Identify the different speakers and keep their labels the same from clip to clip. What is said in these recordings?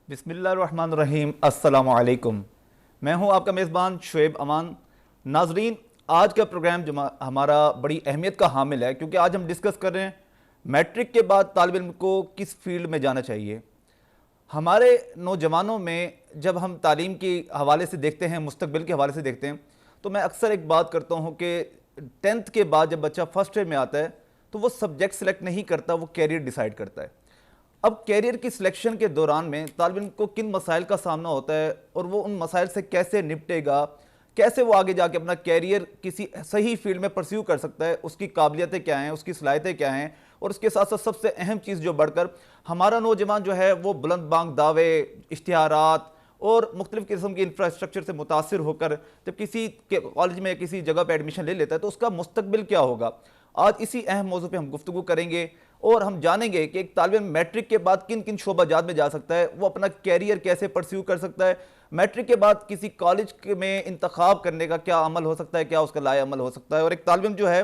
Speaker 1: بسم اللہ الرحمن الرحیم، السلام علیکم۔ میں ہوں آپ کا میزبان شعیب امان۔ ناظرین، آج کا پروگرام ہمارا بڑی اہمیت کا حامل ہے کیونکہ آج ہم ڈسکس کر رہے ہیں میٹرک کے بعد طالب علم کو کس فیلڈ میں جانا چاہیے۔ ہمارے نوجوانوں میں جب ہم تعلیم کے حوالے سے دیکھتے ہیں، مستقبل کے حوالے سے دیکھتے ہیں، تو میں اکثر ایک بات کرتا ہوں کہ 10th کے بعد جب بچہ فرسٹ ایئر میں آتا ہے تو وہ سبجیکٹ سلیکٹ نہیں کرتا، وہ کیریئر ڈیسائیڈ کرتا ہے۔ اب کیریئر کی سلیکشن کے دوران میں طالب علم کو کن مسائل کا سامنا ہوتا ہے اور وہ ان مسائل سے کیسے نپٹے گا، کیسے وہ آگے جا کے اپنا کیریئر کسی صحیح فیلڈ میں پرسیو کر سکتا ہے، اس کی قابلیتیں کیا ہیں، اس کی صلاحیتیں کیا ہیں، اور اس کے ساتھ ساتھ سب سے اہم چیز جو بڑھ کر ہمارا نوجوان جو ہے وہ بلند بانگ دعوے، اشتہارات اور مختلف قسم کی انفراسٹرکچر سے متاثر ہو کر جب کسی کالج میں کسی جگہ پہ ایڈمیشن لے لیتا ہے تو اس کا مستقبل کیا ہوگا۔ آج اسی اہم موضوع پہ ہم گفتگو کریں گے اور ہم جانیں گے کہ ایک طالب علم میٹرک کے بعد کن کن شعبہ جات میں جا سکتا ہے، وہ اپنا کیریئر کیسے پرسیو کر سکتا ہے، میٹرک کے بعد کسی کالج میں انتخاب کرنے کا کیا عمل ہو سکتا ہے، کیا اس کا لائے عمل ہو سکتا ہے، اور ایک طالب علم جو ہے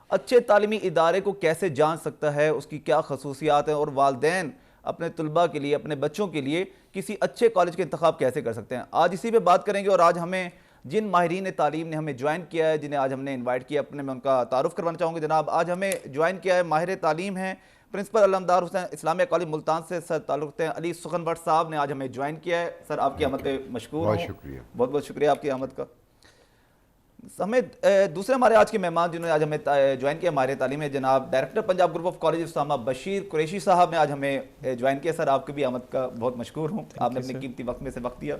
Speaker 1: اچھے تعلیمی ادارے کو کیسے جان سکتا ہے، اس کی کیا خصوصیات ہیں، اور والدین اپنے طلباء کے لیے، اپنے بچوں کے لیے کسی اچھے کالج کا انتخاب کیسے کر سکتے ہیں۔ آج اسی پہ بات کریں گے، اور آج ہمیں جن ماہرین تعلیم نے ہمیں جوائن کیا ہے، جنہیں آج ہم نے انوائٹ کیا اپنے میں ان کا تعارف کروانا چاہوں گے۔ جناب آج ہمیں جوائن کیا ہے ماہر تعلیم ہیں، پرنسپل علمدار حسین اسلامیہ کالج ملتان سے سر تعلق رکھتے ہیں علی سخنور صاحب نے آج ہمیں جوائن کیا ہے۔ سر آپ کی آمد پہ مشکور ہوں،
Speaker 2: بہت شکریہ،
Speaker 1: بہت بہت شکریہ آپ کی آمد کا۔ ہمیں دوسرے ہمارے آج کے مہمان جنہوں نے آج ہمیں جوائن کیا ماہر تعلیم ہے جناب director Punjab group of college Usama Bashir Qureshi صاحب نے آج ہمیں جوائن کیا۔ سر آپ کی بھی آمد کا بہت مشکور ہوں، آپ نے اپنے قیمتی وقت میں سے وقت دیا۔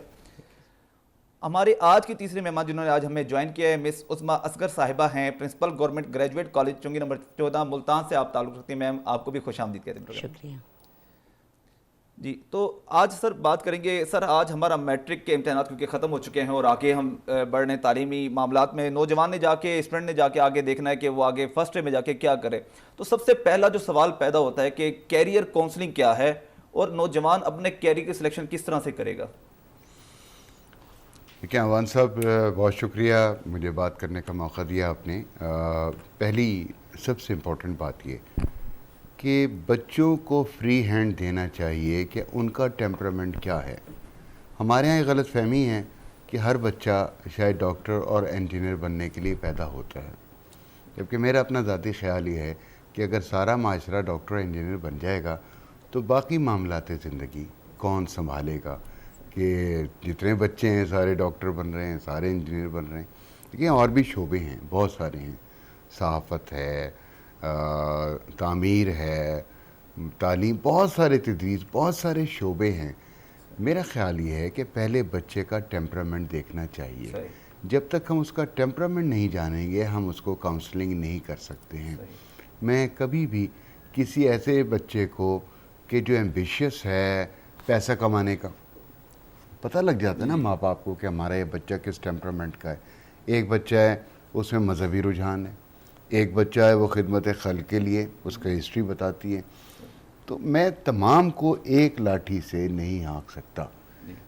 Speaker 1: ہمارے آج کی تیسرے مہمان جنہوں نے آج ہمیں جوائن کیا ہے مس عظمی اصغر صاحبہ ہیں، پرنسپل گورنمنٹ گریجویٹ کالج چنگی نمبر 14 ملتان سے آپ تعلق رکھتی ہیں۔ میم آپ کو بھی خوش آمدید کہتے ہیں۔
Speaker 3: شکریہ
Speaker 1: جی، تو آج سر بات کریں گے، سر آج ہمارا میٹرک کے امتحانات کیونکہ ختم ہو چکے ہیں اور آگے ہم بڑھ رہے ہیں تعلیمی معاملات میں، نوجوان نے جا کے، اسٹوڈنٹ نے جا کے آگے دیکھنا ہے کہ وہ آگے فرسٹ ایئر میں جا کے کیا کرے۔ تو سب سے پہلا جو سوال پیدا ہوتا ہے کہ کیریئر کاؤنسلنگ کیا ہے اور نوجوان اپنے کیریئر کی سلیکشن کس طرح سے کرے گا؟
Speaker 2: دیکھیں عوان صاحب، بہت شکریہ مجھے بات کرنے کا موقع دیا آپ نے۔ پہلی سب سے امپورٹنٹ بات یہ کہ بچوں کو فری ہینڈ دینا چاہیے کہ ان کا ٹیمپرامنٹ کیا ہے۔ ہمارے یہاں یہ غلط فہمی ہے کہ ہر بچہ شاید ڈاکٹر اور انجینئر بننے کے لیے پیدا ہوتا ہے، جبکہ میرا اپنا ذاتی خیال یہ ہے کہ اگر سارا معاشرہ ڈاکٹر انجینئر بن جائے گا تو باقی معاملات زندگی کون سنبھالے گا؟ کہ جتنے بچے ہیں سارے ڈاکٹر بن رہے ہیں، سارے انجینئر بن رہے ہیں۔ دیکھیں اور بھی شعبے ہیں، بہت سارے ہیں، صحافت ہے، تعمیر ہے، تعلیم، بہت سارے، تدریس، بہت سارے شعبے ہیں۔ میرا خیال یہ ہے کہ پہلے بچے کا ٹیمپرامنٹ دیکھنا چاہیے۔ جب تک ہم اس کا ٹیمپرامنٹ نہیں جانیں گے ہم اس کو کاؤنسلنگ نہیں کر سکتے ہیں۔ میں کبھی بھی کسی ایسے بچے کو کہ جو ایمبیشیس ہے پیسہ کمانے کا، پتہ لگ جاتا ہے نا ماں باپ کو کہ ہمارا یہ بچہ کس ٹیمپرامنٹ کا ہے۔ ایک بچہ ہے اس میں مذہبی رجحان ہے، ایک بچہ ہے وہ خدمت خلق کے لیے، اس کا ہسٹری بتاتی ہے۔ تو میں تمام کو ایک لاٹھی سے نہیں ہانک سکتا،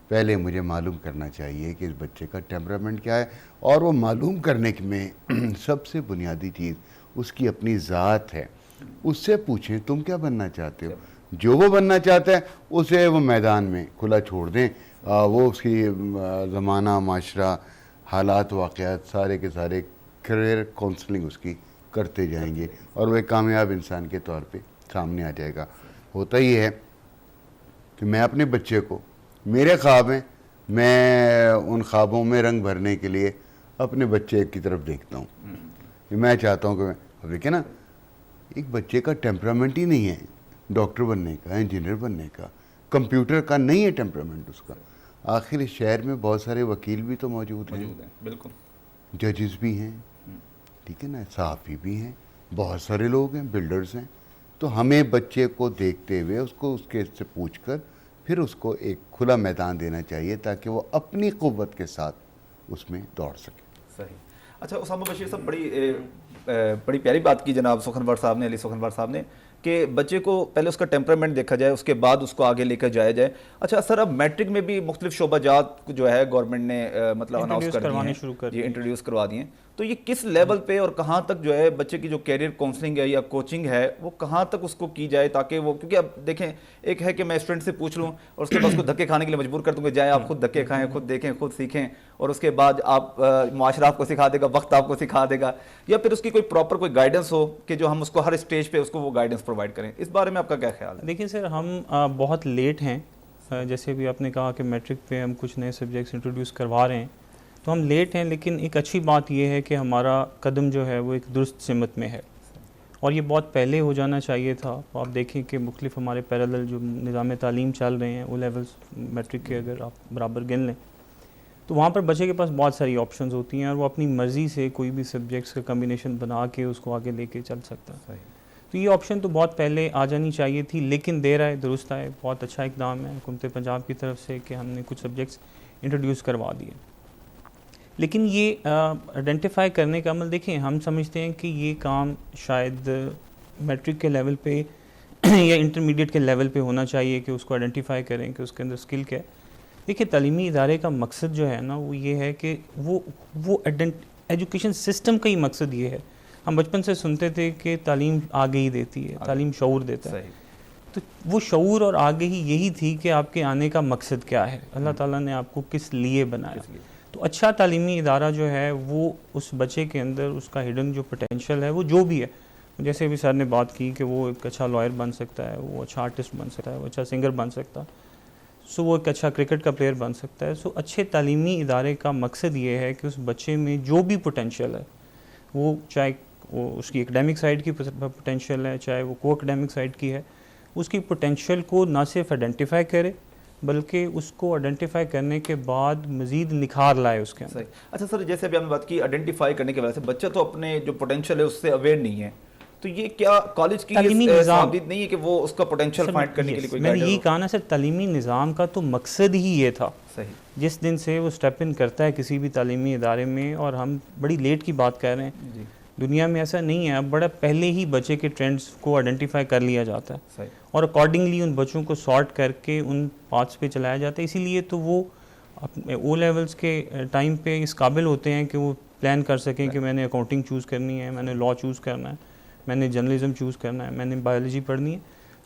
Speaker 2: پہلے مجھے معلوم کرنا چاہیے کہ اس بچے کا ٹیمپرامنٹ کیا ہے، اور وہ معلوم کرنے میں سب سے بنیادی چیز اس کی اپنی ذات ہے۔ اس سے پوچھیں تم کیا بننا چاہتے ہو، جو وہ بننا چاہتا ہے اسے وہ میدان میں کھلا چھوڑ دیں، وہ اس کی زمانہ، معاشرہ، حالات، واقعات سارے کے سارے کیریئر کاؤنسلنگ اس کی کرتے جائیں گے اور وہ ایک کامیاب انسان کے طور پہ سامنے آ جائے گا۔ ہوتا یہ ہے کہ میں اپنے بچے کو، میرے خواب ہیں، میں ان خوابوں میں رنگ بھرنے کے لیے اپنے بچے کی طرف دیکھتا ہوں کہ میں چاہتا ہوں کہ اب دیکھیں نا، ایک بچے کا ٹیمپرامنٹ ہی نہیں ہے ڈاکٹر بننے کا، انجینئر بننے کا، کمپیوٹر کا نہیں ہے ٹیمپرامنٹ اس کا۔ آخر اس شہر میں بہت سارے وکیل بھی تو موجود ہیں،
Speaker 1: بالکل،
Speaker 2: ججز بھی ہیں، ٹھیک ہے نا، صحافی بھی ہیں، بہت سارے لوگ ہیں، بلڈرز ہیں۔ تو ہمیں بچے کو دیکھتے ہوئے اس کو اس کے سے پوچھ کر پھر اس کو ایک کھلا میدان دینا چاہیے تاکہ وہ اپنی قوت کے ساتھ اس میں دوڑ سکے۔
Speaker 1: صحیح۔ اچھا اسامہ بشیر صاحب، بڑی پیاری بات کی جناب سخنور صاحب نے، علی سخنور صاحب نے، کہ بچے کو پہلے اس کا ٹیمپرامنٹ دیکھا جائے, اس کے بعد اس کو آگے لے کر جایا جائے. اچھا سر, اب میٹرک میں بھی مختلف شعبہ جات جو ہے گورنمنٹ نے مطلب اناؤنس کر دیے ہیں, یہ انٹروڈیوس کروا دیے ہیں, تو یہ کس لیول پہ اور کہاں تک جو ہے بچے کی جو کیریئر کاؤنسلنگ ہے یا کوچنگ ہے وہ کہاں تک اس کو کی جائے, تاکہ وہ, کیونکہ اب دیکھیں ایک ہے کہ میں اسٹوڈنٹ سے پوچھ لوں اور اس کے بعد اس کو دھکے کھانے کے لیے مجبور کر دوں کہ جائیں آپ خود دھکے کھائیں, خود دیکھیں, خود سیکھیں, اور اس کے بعد آپ معاشرہ آپ کو سکھا دے گا, وقت آپ کو سکھا دے گا, یا پھر اس کی کوئی پراپر کوئی گائیڈنس ہو کہ جو ہم اس کو ہر اسٹیج پہ اس کو وہ گائیڈنس پرووائڈ کریں. اس بارے میں آپ کا کیا خیال ہے؟
Speaker 3: دیکھیں سر, ہم بہت لیٹ ہیں, جیسے بھی آپ نے کہا کہ میٹرک پہ ہم کچھ نئے سبجیکٹس انٹروڈیوس کروا رہے ہیں, تو ہم لیٹ ہیں, لیکن ایک اچھی بات یہ ہے کہ ہمارا قدم جو ہے وہ ایک درست سمت میں ہے, اور یہ بہت پہلے ہو جانا چاہیے تھا. آپ دیکھیں کہ مختلف ہمارے پیرالل جو نظام تعلیم چل رہے ہیں, او لیولز میٹرک کے اگر آپ برابر گن لیں, تو وہاں پر بچے کے پاس بہت ساری آپشنز ہوتی ہیں, اور وہ اپنی مرضی سے کوئی بھی سبجیکٹس کا کمبینیشن بنا کے اس کو آگے لے کے چل سکتا ہے. تو یہ آپشن تو بہت پہلے آ جانی چاہیے تھی, لیکن دیر آئے درست آئے. بہت اچھا اقدام ہے حکومت پنجاب کی طرف سے کہ ہم نے کچھ سبجیکٹس انٹروڈیوس کروا دیے. لیکن یہ آئیڈینٹیفائی کرنے کا عمل, دیکھیں ہم سمجھتے ہیں کہ یہ کام شاید میٹرک کے لیول پہ یا انٹرمیڈیٹ کے لیول پہ ہونا چاہیے کہ اس کو آئیڈینٹیفائی کریں کہ اس کے اندر اسکل کیا ہے. دیکھیں تعلیمی ادارے کا مقصد جو ہے نا وہ یہ ہے کہ وہ ایجوکیشن سسٹم کا ہی مقصد یہ ہے. ہم بچپن سے سنتے تھے کہ تعلیم آگے ہی دیتی ہے, تعلیم شعور دیتا ہے, تو وہ شعور اور آگے ہی یہی تھی کہ آپ کے آنے کا مقصد کیا ہے, اللہ تعالیٰ نے آپ کو کس لیے بنایا. تو اچھا تعلیمی ادارہ جو ہے وہ اس بچے کے اندر اس کا ہڈن جو پوٹینشیل ہے وہ جو بھی ہے, جیسے بھی سر نے بات کی کہ وہ ایک اچھا لائر بن سکتا ہے, وہ اچھا آرٹسٹ بن سکتا ہے, وہ اچھا سنگر بن سکتا ہے, وہ ایک اچھا کرکٹ کا پلیئر بن سکتا ہے. اچھے تعلیمی ادارے کا مقصد یہ ہے کہ اس بچے میں جو بھی پوٹینشیل ہے, وہ چاہے وہ اس کی اکیڈیمک سائڈ کی پوٹینشیل ہے, چاہے وہ کو اکیڈیمک سائڈ کی ہے, اس کی پوٹینشیل کو نہ صرف آئیڈینٹیفائی کرے بلکہ اس کو آئیڈینٹیفائی کرنے کے بعد مزید نکھار لائے اس کے اندر.
Speaker 1: اچھا سر, جیسے ابھی ہم نے بات کی آئیڈینٹیفائی کرنے کی وجہ سے بچہ تو اپنے جو پوٹینشیل ہے اس سے اویئر نہیں ہے, تو یہ کیا کالج کی ثابت نہیں ہے کہ وہ اس کا پوٹینشیل فائنڈ کرنے کے لیے کوئی
Speaker 3: میں نے یہی کہا نا سر, تعلیمی نظام کا تو مقصد ہی یہ تھا. جس دن سے وہ اسٹیپ ان کرتا ہے کسی بھی تعلیمی ادارے میں, اور ہم بڑی لیٹ کی بات کر رہے ہیں, دنیا میں ایسا نہیں ہے, اب بڑا پہلے ہی بچے کے ٹرینڈز کو آئیڈینٹیفائی کر لیا جاتا ہے اور اکارڈنگلی ان بچوں کو سارٹ کر کے ان پاتھس پہ چلایا جاتا ہے. اسی لیے تو وہ او لیولز کے ٹائم پہ اس قابل ہوتے ہیں کہ وہ پلان کر سکیں کہ میں نے اکاؤنٹنگ چوز کرنی ہے, میں نے لاء چوز کرنا ہے, میں نے جرنلزم چوز کرنا ہے, میں نے بایولوجی پڑھنی ہے.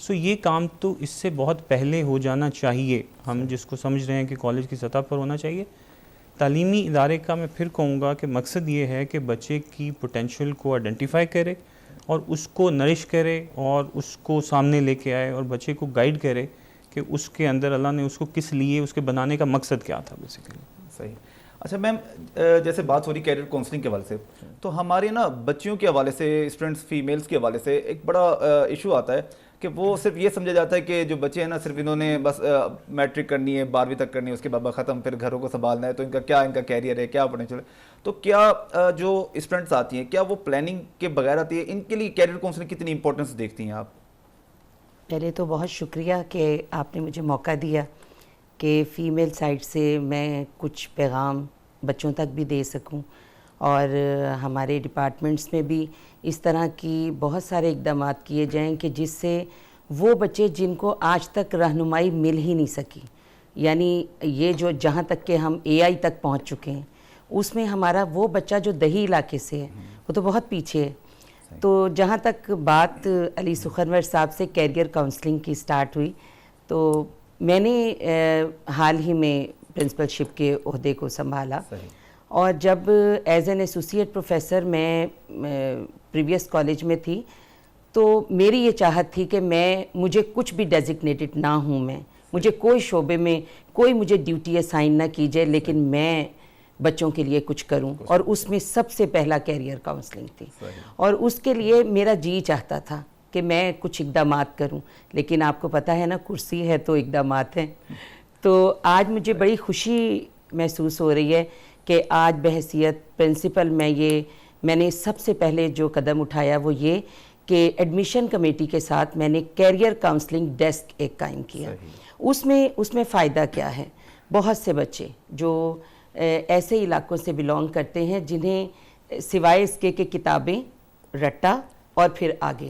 Speaker 3: یہ کام تو اس سے بہت پہلے ہو جانا چاہیے, ہم جس کو سمجھ رہے ہیں کہ کالج کی سطح پر ہونا چاہیے. تعلیمی ادارے کا میں پھر کہوں گا کہ مقصد یہ ہے کہ بچے کی پوٹینشیل کو آئیڈینٹیفائی کرے اور اس کو نرش کرے اور اس کو سامنے لے کے آئے اور بچے کو گائیڈ کرے کہ اس کے اندر اللہ نے اس کو کس لیے, اس کے بنانے کا مقصد کیا تھا بیسیکلی.
Speaker 1: صحیح. اچھا میم, جیسے بات ہو رہی کیریئر کاؤنسلنگ کے حوالے سے, تو ہمارے نا بچیوں کے حوالے سے, اسٹوڈنٹس فیمیلس کے حوالے سے ایک بڑا ایشو آتا ہے کہ وہ صرف یہ سمجھا جاتا ہے کہ جو بچے ہیں نا صرف انہوں نے بس میٹرک کرنی ہے, 12ویں تک کرنی ہے, اس کے بعد ختم, پھر گھروں کو سنبھالنا ہے, تو ان کا کیریئر ہے, کیا پوٹینشیل ہے. تو کیا جو اسٹوڈنٹس آتی ہیں کیا وہ پلاننگ کے بغیر آتی ہے, ان کے لیے کیریئر کاؤنسلنگ کتنی امپورٹنس دیکھتی ہیں آپ؟
Speaker 4: پہلے تو بہت شکریہ کہ آپ نے مجھے موقع دیا کہ فیمیل سائڈ سے میں کچھ پیغام بچوں تک بھی دے سکوں, اور ہمارے ڈپارٹمنٹس میں بھی اس طرح کی بہت سارے اقدامات کیے جائیں کہ جس سے وہ بچے جن کو آج تک رہنمائی مل ہی نہیں سکی, یعنی یہ جو جہاں تک کہ ہم AI تک پہنچ چکے ہیں, اس میں ہمارا وہ بچہ جو دیہی علاقے سے ہے وہ تو بہت پیچھے ہے. تو جہاں تک بات علی سخنور صاحب سے کیریئر کاؤنسلنگ کی سٹارٹ ہوئی, تو میں نے حال ہی میں پرنسپل شپ کے عہدے کو سنبھالا, اور جب ایز این ایسوسیٹ پروفیسر میں پریویس کالج میں تھی تو میری یہ چاہت تھی کہ مجھے کچھ بھی ڈیزگنیٹڈ نہ ہوں, مجھے کوئی شعبے میں کوئی مجھے ڈیوٹی اسائن نہ کی جائے, لیکن میں بچوں کے لیے کچھ کروں, اور اس میں سب سے پہلا کیریئر کاؤنسلنگ تھی. اور اس کے لیے میرا جی چاہتا تھا کہ میں کچھ اقدامات کروں, لیکن آپ کو پتہ ہے نا کرسی ہے تو اقدامات ہیں. تو آج مجھے بڑی خوشی محسوس ہو رہی ہے کہ آج بحیثیت پرنسپل میں نے سب سے پہلے جو قدم اٹھایا وہ یہ کہ ایڈمیشن کمیٹی کے ساتھ میں نے کیریئر کاؤنسلنگ ڈیسک ایک قائم کیا. اس میں فائدہ کیا ہے, بہت سے بچے جو ایسے علاقوں سے بلونگ کرتے ہیں جنہیں سوائے اس کے کہ کتابیں رٹا اور پھر آگے,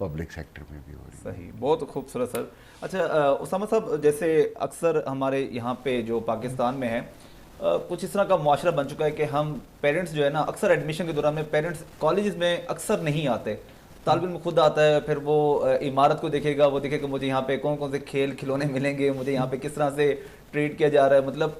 Speaker 2: پبلک سیکٹر میں بھی ہو رہی ہے.
Speaker 1: صحیح, بہت خوبصورت سر. اچھا اسامہ صاحب, جیسے اکثر ہمارے یہاں پہ جو پاکستان میں ہے کچھ اس طرح کا معاشرہ بن چکا ہے کہ ہم پیرنٹس جو ہے نا, اکثر ایڈمیشن کے دوران میں پیرنٹس کالجز میں اکثر نہیں آتے. طالب علم خود آتا ہے, پھر وہ عمارت کو دیکھے گا, وہ دیکھے گا مجھے یہاں پہ کون کون سے کھیل کھلونے ملیں گے, مجھے یہاں پہ کس طرح سے ٹریٹ کیا جا رہا ہے. مطلب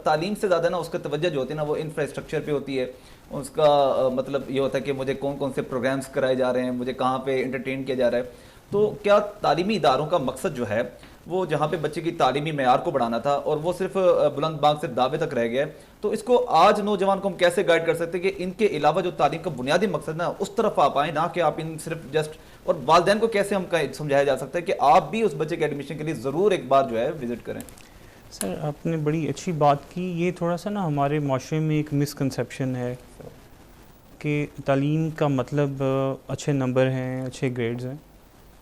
Speaker 1: تعلیم سے زیادہ نا اس کا توجہ جو ہوتی ہے نا وہ انفراسٹرکچر پہ ہوتی ہے. اس کا مطلب یہ ہوتا ہے کہ مجھے کون کون سے پروگرامز کرائے جا رہے ہیں, مجھے کہاں پہ انٹرٹین کیا جا رہا ہے. تو کیا تعلیمی اداروں کا مقصد جو ہے وہ جہاں پہ بچے کی تعلیمی معیار کو بڑھانا تھا اور وہ صرف بلند بانگ سے دعوے تک رہ گیا ہے, تو اس کو آج نوجوان کو ہم کیسے گائیڈ کر سکتے ہیں کہ ان کے علاوہ جو تعلیم کا بنیادی مقصد نا اس طرف آپ آئیں, نہ کہ آپ ان صرف جسٹ, اور والدین کو کیسے ہم سمجھایا جا سکتا ہے کہ آپ بھی اس بچے کے ایڈمیشن کے لیے ضرور ایک بار جو ہے وزٹ کریں.
Speaker 3: سر آپ نے بڑی اچھی بات کی. یہ تھوڑا سا نا ہمارے معاشرے میں ایک مسکنسیپشن ہے کہ تعلیم کا مطلب اچھے نمبر ہیں, اچھے گریڈز ہیں.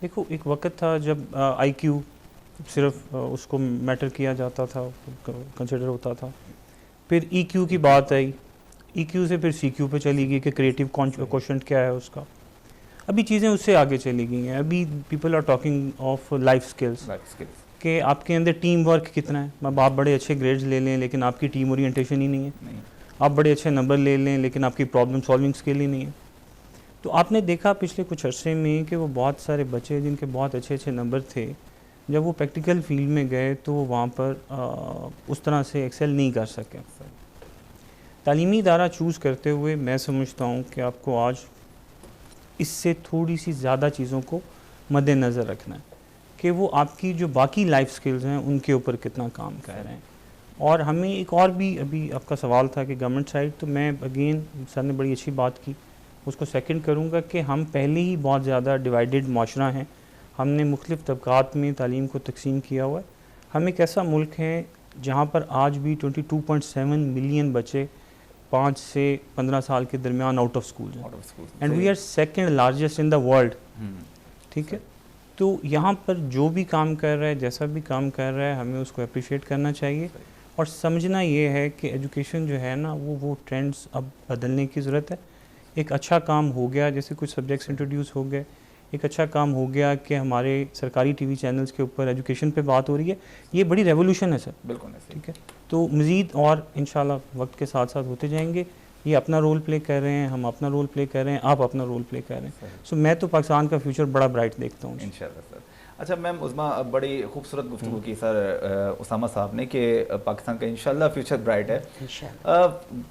Speaker 3: دیکھو ایک وقت تھا جب آئی کیو صرف اس کو میٹر کیا جاتا تھا, کنسیڈر ہوتا تھا. پھر ای کیو کی بات آئی, ای کیو سے پھر سی کیو پہ چلی گئی کہ کریٹیو کوشنٹ کیا ہے اس کا. ابھی چیزیں اس سے آگے چلی گئی ہیں. ابھی people are talking of life skills, کہ آپ کے اندر ٹیم ورک کتنا ہے. آپ بڑے اچھے گریڈز لے لیں لیکن آپ کی ٹیم اورینٹیشن ہی نہیں ہے. آپ بڑے اچھے نمبر لے لیں لیکن آپ کی پرابلم سالونگ اسکل ہی نہیں ہے. تو آپ نے دیکھا پچھلے کچھ عرصے میں کہ وہ بہت سارے بچے جن کے بہت اچھے اچھے نمبر تھے, جب وہ پریکٹیکل فیلڈ میں گئے تو وہ وہاں پر اس طرح سے ایکسل نہیں کر سکے. تعلیمی ادارہ چوز کرتے ہوئے میں سمجھتا ہوں کہ آپ کو آج اس سے تھوڑی سی زیادہ چیزوں کو مد نظر رکھنا ہے کہ وہ آپ کی جو باقی لائف سکلز ہیں ان کے اوپر کتنا کام کر رہے ہیں. اور ہمیں ایک اور بھی, ابھی آپ کا سوال تھا کہ گورنمنٹ سائڈ, تو میں اگین سر نے بڑی اچھی بات کی, اس کو سیکنڈ کروں گا کہ ہم پہلے ہی بہت زیادہ ڈیوائیڈڈ معاشرہ ہیں. ہم نے مختلف طبقات میں تعلیم کو تقسیم کیا ہوا ہے. ہم ایک ایسا ملک ہے جہاں پر آج بھی 22.7 ملین بچے 5 سے 15 سال کے درمیان آؤٹ آف اسکول ہیں, and we are second largest in the world. ٹھیک ہے, تو یہاں پر جو بھی کام کر رہا ہے, جیسا بھی کام کر رہا ہے, ہمیں اس کو اپریشیٹ کرنا چاہیے. اور سمجھنا یہ ہے کہ ایجوکیشن جو ہے نا وہ ٹرینڈز اب بدلنے کی ضرورت ہے. ایک اچھا کام ہو گیا, جیسے کچھ سبجیکٹس انٹروڈیوس ہو گئے, ایک اچھا کام ہو گیا کہ ہمارے سرکاری ٹی وی چینلز کے اوپر ایجوکیشن پہ بات ہو رہی ہے. یہ بڑی ریولوشن ہے سر. بالکل ٹھیک ہے, تو مزید اور انشاءاللہ وقت کے ساتھ ساتھ ہوتے جائیں گے. یہ اپنا رول پلے کر رہے ہیں, ہم اپنا رول پلے کر رہے ہیں, آپ اپنا رول پلے کر رہے ہیں. سو میں تو پاکستان کا فیوچر بڑا برائٹ دیکھتا ہوں
Speaker 1: انشاءاللہ سر. اچھا میم عظمیٰ, بڑی خوبصورت گفتگو کی سر اسامہ صاحب نے کہ پاکستان کا انشاءاللہ فیوچر برائٹ ہے.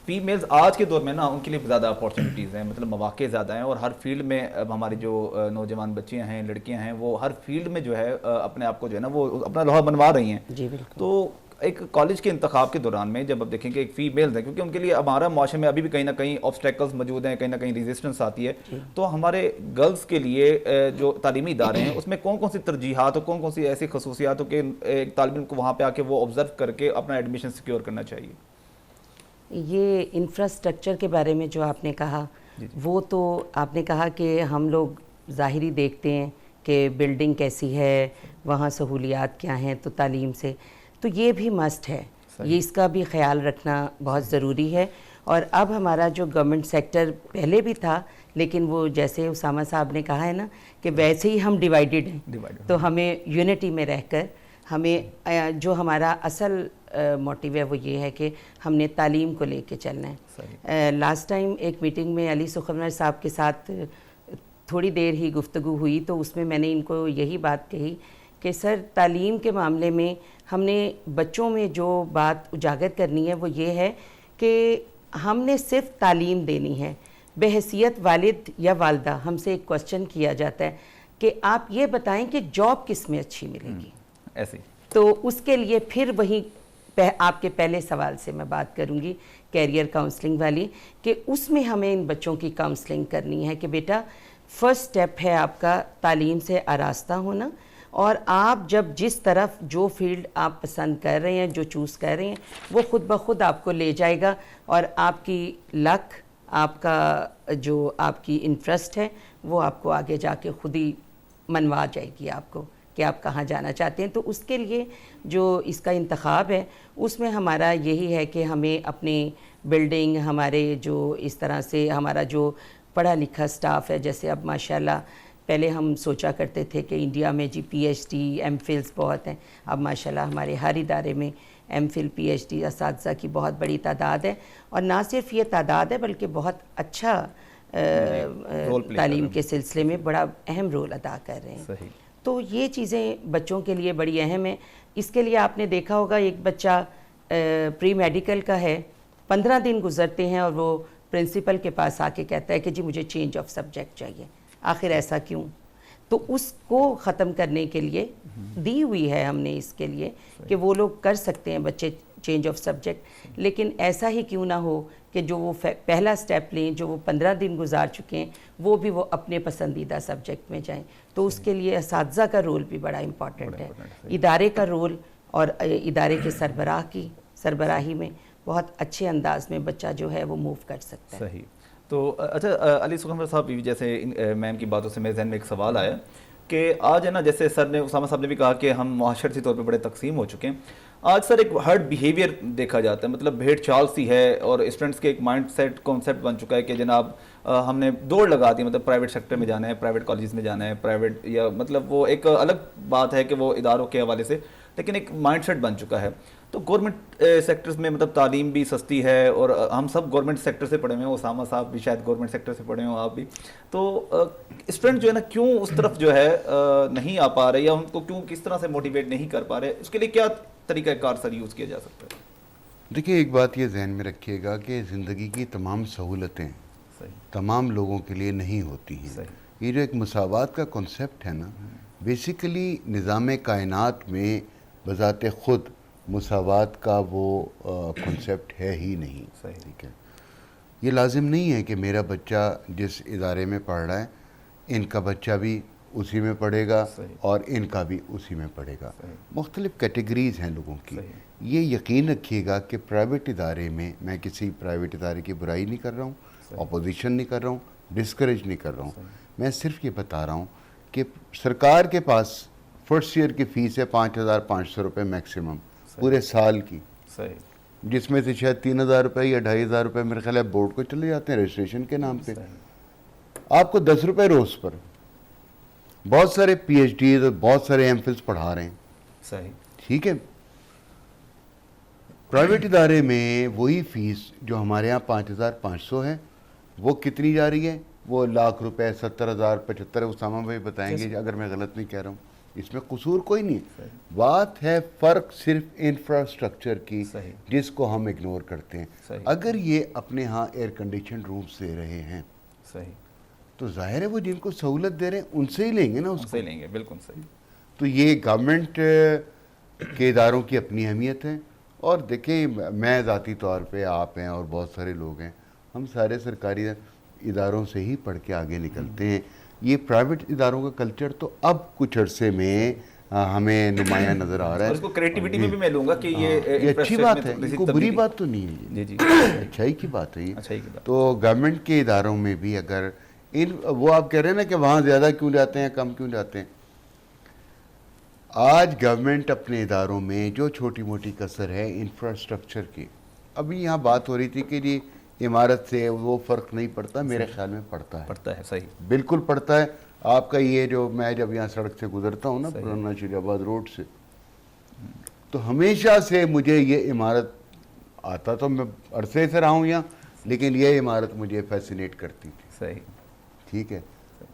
Speaker 1: فیمیلز آج کے دور میں نا ان کے لیے زیادہ اپارچونیٹیز ہیں, مطلب مواقع زیادہ ہیں, اور ہر فیلڈ میں اب ہماری جو نوجوان بچیاں ہیں, لڑکیاں ہیں, وہ ہر فیلڈ میں جو ہے اپنے آپ کو جو ہے نا وہ اپنا لوہا بنوا رہی ہیں.
Speaker 4: جی بالکل.
Speaker 1: تو ایک کالج کے انتخاب کے دوران میں جب آپ دیکھیں کہ ایک فیمیلز ہیں, کیونکہ ان کے لیے ہمارا معاشرے میں ابھی بھی کہیں نہ کہیں آبسٹیکلز موجود ہیں, کہیں نہ کہیں ریزسٹنس آتی ہے, تو ہمارے گرلز کے لیے جو تعلیمی ادارے ہیں اس میں کون کون سی ترجیحات اور کون کون سی ایسی خصوصیات ہو کہ ایک طالب علم کو وہاں پہ آ کے وہ آبزرو کر کے اپنا ایڈمیشن سیکیور کرنا چاہیے؟
Speaker 4: یہ انفراسٹرکچر کے بارے میں جو آپ نے کہا, وہ تو آپ نے کہا کہ ہم لوگ ظاہری دیکھتے ہیں کہ بلڈنگ کیسی ہے, وہاں سہولیات کیا ہیں, تو تعلیم سے تو یہ بھی مسٹ ہے. یہ اس کا بھی خیال رکھنا بہت ضروری ہے. اور اب ہمارا جو گورنمنٹ سیکٹر پہلے بھی تھا, لیکن وہ جیسے اسامہ صاحب نے کہا ہے نا کہ ویسے ہی ہم ڈیوائیڈڈ ہیں, تو ہمیں یونٹی میں رہ کر ہمیں جو ہمارا اصل موٹیو ہے وہ یہ ہے کہ ہم نے تعلیم کو لے کے چلنا ہے. لاسٹ ٹائم ایک میٹنگ میں علی سخنور صاحب کے ساتھ تھوڑی دیر ہی گفتگو ہوئی, تو اس میں نے ان کو یہی بات کہی کہ سر تعلیم کے معاملے میں ہم نے بچوں میں جو بات اجاگر کرنی ہے وہ یہ ہے کہ ہم نے صرف تعلیم دینی ہے. بحیثیت والد یا والدہ ہم سے ایک کوسچن کیا جاتا ہے کہ آپ یہ بتائیں کہ جاب کس میں اچھی ملے گی,
Speaker 1: ایسے
Speaker 4: تو اس کے لیے پھر وہیں آپ کے پہلے سوال سے میں بات کروں گی کیریئر کاؤنسلنگ والی, کہ اس میں ہمیں ان بچوں کی کاؤنسلنگ کرنی ہے کہ بیٹا فرسٹ سٹیپ ہے آپ کا تعلیم سے آراستہ ہونا, اور آپ جب جس طرف جو فیلڈ آپ پسند کر رہے ہیں, جو چوز کر رہے ہیں, وہ خود بخود آپ کو لے جائے گا, اور آپ کی لک, آپ کا جو آپ کی انٹرسٹ ہے وہ آپ کو آگے جا کے خود ہی منوا جائے گی آپ کو کہ آپ کہاں جانا چاہتے ہیں. تو اس کے لیے جو اس کا انتخاب ہے اس میں ہمارا یہی ہے کہ ہمیں اپنی بلڈنگ, ہمارے جو اس طرح سے ہمارا جو پڑھا لکھا سٹاف ہے, جیسے اب ماشاءاللہ پہلے ہم سوچا کرتے تھے کہ انڈیا میں جی P H D M Phils بہت ہیں. اب ماشاءاللہ ہمارے ہر ادارے میں M Phil P H D اساتذہ کی بہت بڑی تعداد ہے, اور نہ صرف یہ تعداد ہے بلکہ بہت اچھا تعلیم کے سلسلے میں بڑا اہم رول ادا کر رہے ہیں.
Speaker 1: صحیح.
Speaker 4: تو یہ چیزیں بچوں کے لیے بڑی اہم ہیں. اس کے لیے آپ نے دیکھا ہوگا ایک بچہ پری میڈیکل کا ہے, 15 دن گزرتے ہیں اور وہ پرنسپل کے پاس آ کے کہتا ہے کہ جی مجھے چینج آف سبجیکٹ چاہیے. آخر ایسا کیوں؟ تو اس کو ختم کرنے کے لیے دی ہوئی ہے ہم نے اس کے لیے کہ وہ لوگ کر سکتے ہیں بچے چینج آف سبجیکٹ, لیکن ایسا ہی کیوں نہ ہو کہ جو وہ پہلا سٹیپ لیں, جو وہ 15 دن گزار چکے ہیں, وہ بھی وہ اپنے پسندیدہ سبجیکٹ میں جائیں. تو اس کے لیے اساتذہ کا رول بھی بڑا امپورٹنٹ ہے, ادارے کا رول, اور ادارے کے سربراہ کی سربراہی میں بہت اچھے انداز میں بچہ جو ہے وہ موو کر سکتا ہے.
Speaker 1: صحیح. تو اچھا علی سکندر صاحب, جیسے میم کی باتوں سے میرے ذہن میں ایک سوال آیا کہ آج ہے نا, جیسے سر نے, اسامہ صاحب نے بھی کہا کہ ہم معاشرتی طور پہ بڑے تقسیم ہو چکے ہیں. آج سر ایک ہرڈ بیہیویئر دیکھا جاتا ہے, مطلب بھیڑ چال سی ہے, اور اسٹوڈنٹس کے ایک مائنڈ سیٹ کانسیپٹ بن چکا ہے کہ جناب ہم نے دوڑ لگا دی, مطلب پرائیویٹ سیکٹر میں جانا ہے, پرائیویٹ کالجز میں جانا ہے, پرائیویٹ, یا مطلب وہ ایک الگ بات ہے کہ وہ اداروں کے حوالے سے, لیکن ایک مائنڈ سیٹ بن چکا ہے. تو گورنمنٹ سیکٹرز میں مطلب تعلیم بھی سستی ہے, اور ہم سب گورنمنٹ سیکٹر سے پڑھے ہوئے ہیں, اسامہ صاحب بھی شاید گورنمنٹ سیکٹر سے پڑھے ہوں, آپ بھی. تو اسٹوڈنٹ جو ہے نا کیوں اس طرف جو ہے نہیں آ پا رہے, یا ان کو کیوں کس طرح سے موٹیویٹ نہیں کر پا رہے, اس کے لیے کیا طریقہ کار سر یوز کیا جا سکتا ہے؟
Speaker 2: دیکھیے, ایک بات یہ ذہن میں رکھیے گا کہ زندگی کی تمام سہولتیں تمام لوگوں کے لیے نہیں ہوتی ہیں. یہ جو ایک مساوات کا کنسیپٹ ہے نا, بیسیکلی نظام کائنات میں بذات خود مساوات کا وہ کنسیپٹ ہے ہی نہیں. ٹھیک ہے, یہ لازم نہیں ہے کہ میرا بچہ جس ادارے میں پڑھ رہا ہے ان کا بچہ بھی اسی میں پڑھے گا اور ان کا بھی اسی میں پڑھے گا. مختلف کیٹیگریز ہیں لوگوں کی. یہ یقین رکھیے گا کہ پرائیویٹ ادارے میں کسی پرائیویٹ ادارے کی برائی نہیں کر رہا ہوں, اپوزیشن نہیں کر رہا ہوں, ڈسکریج نہیں کر رہا ہوں. میں صرف یہ بتا رہا ہوں کہ سرکار کے پاس فرسٹ ایئر کی فیس ہے 5,500 روپے میکسیمم پورے سال کی, جس میں سے شاید 3,000 روپے یا 2,500 روپے میرے خیال ہے بورڈ کو چلے جاتے ہیں رجسٹریشن کے نام پہ. آپ کو 10 روپے روز پر بہت سارے پی ایچ ڈیز اور بہت سارے ایم فلس پڑھا رہے ہیں.
Speaker 1: صحیح.
Speaker 2: ٹھیک ہے, پرائیویٹ ادارے میں وہی فیس جو ہمارے ہاں 5,500 ہے, وہ کتنی جا رہی ہے؟ وہ لاکھ روپے, 70,000, 75. اسامہ بھائی بتائیں گے اگر میں غلط نہیں کہہ رہا ہوں. اس میں قصور کوئی نہیں. بات ہے فرق صرف انفراسٹرکچر کی, جس کو ہم اگنور کرتے ہیں. اگر یہ اپنے ہاں ایئر کنڈیشن رومز دے رہے ہیں تو ظاہر ہے وہ جن کو سہولت دے رہے ہیں ان سے ہی لیں گے نا, اس سے لیں گے.
Speaker 1: بالکل صحیح.
Speaker 2: تو یہ گورنمنٹ کے اداروں کی اپنی اہمیت ہے. اور دیکھیں, میں ذاتی طور پہ, آپ ہیں اور بہت سارے لوگ ہیں, ہم سارے سرکاری اداروں سے ہی پڑھ کے آگے نکلتے ہیں. یہ پرائیویٹ اداروں کا کلچر تو اب کچھ عرصے میں ہمیں نمایاں نظر آ رہا ہے.
Speaker 1: اور اس کو کریٹیوٹی میں بھی میں لوں گا کہ
Speaker 2: یہ اچھی بات ہے, ان کو بری بات تو نہیں ہے.
Speaker 1: جی جی,
Speaker 2: اچھائی کی بات ہے یہ.
Speaker 1: اچھائی کی بات.
Speaker 2: تو گورنمنٹ کے اداروں میں بھی اگر وہ آپ کہہ رہے ہیں نا کہ وہاں زیادہ کیوں جاتے ہیں, کم کیوں جاتے ہیں, آج گورنمنٹ اپنے اداروں میں جو چھوٹی موٹی کسر ہے انفراسٹرکچر کی, ابھی یہاں بات ہو رہی تھی کہ جی عمارت سے وہ فرق نہیں پڑتا, میرے خیال میں پڑتا ہے.
Speaker 1: صحیح,
Speaker 2: بالکل پڑتا ہے. آپ کا یہ جو, میں جب یہاں سڑک سے گزرتا ہوں نا پرانا شیریں آباد روڈ سے, تو ہمیشہ سے مجھے یہ عمارت, آتا تو میں عرصے سے رہا ہوں یہاں, لیکن یہ عمارت مجھے فیسینیٹ کرتی تھی.
Speaker 1: صحیح.
Speaker 2: ٹھیک ہے,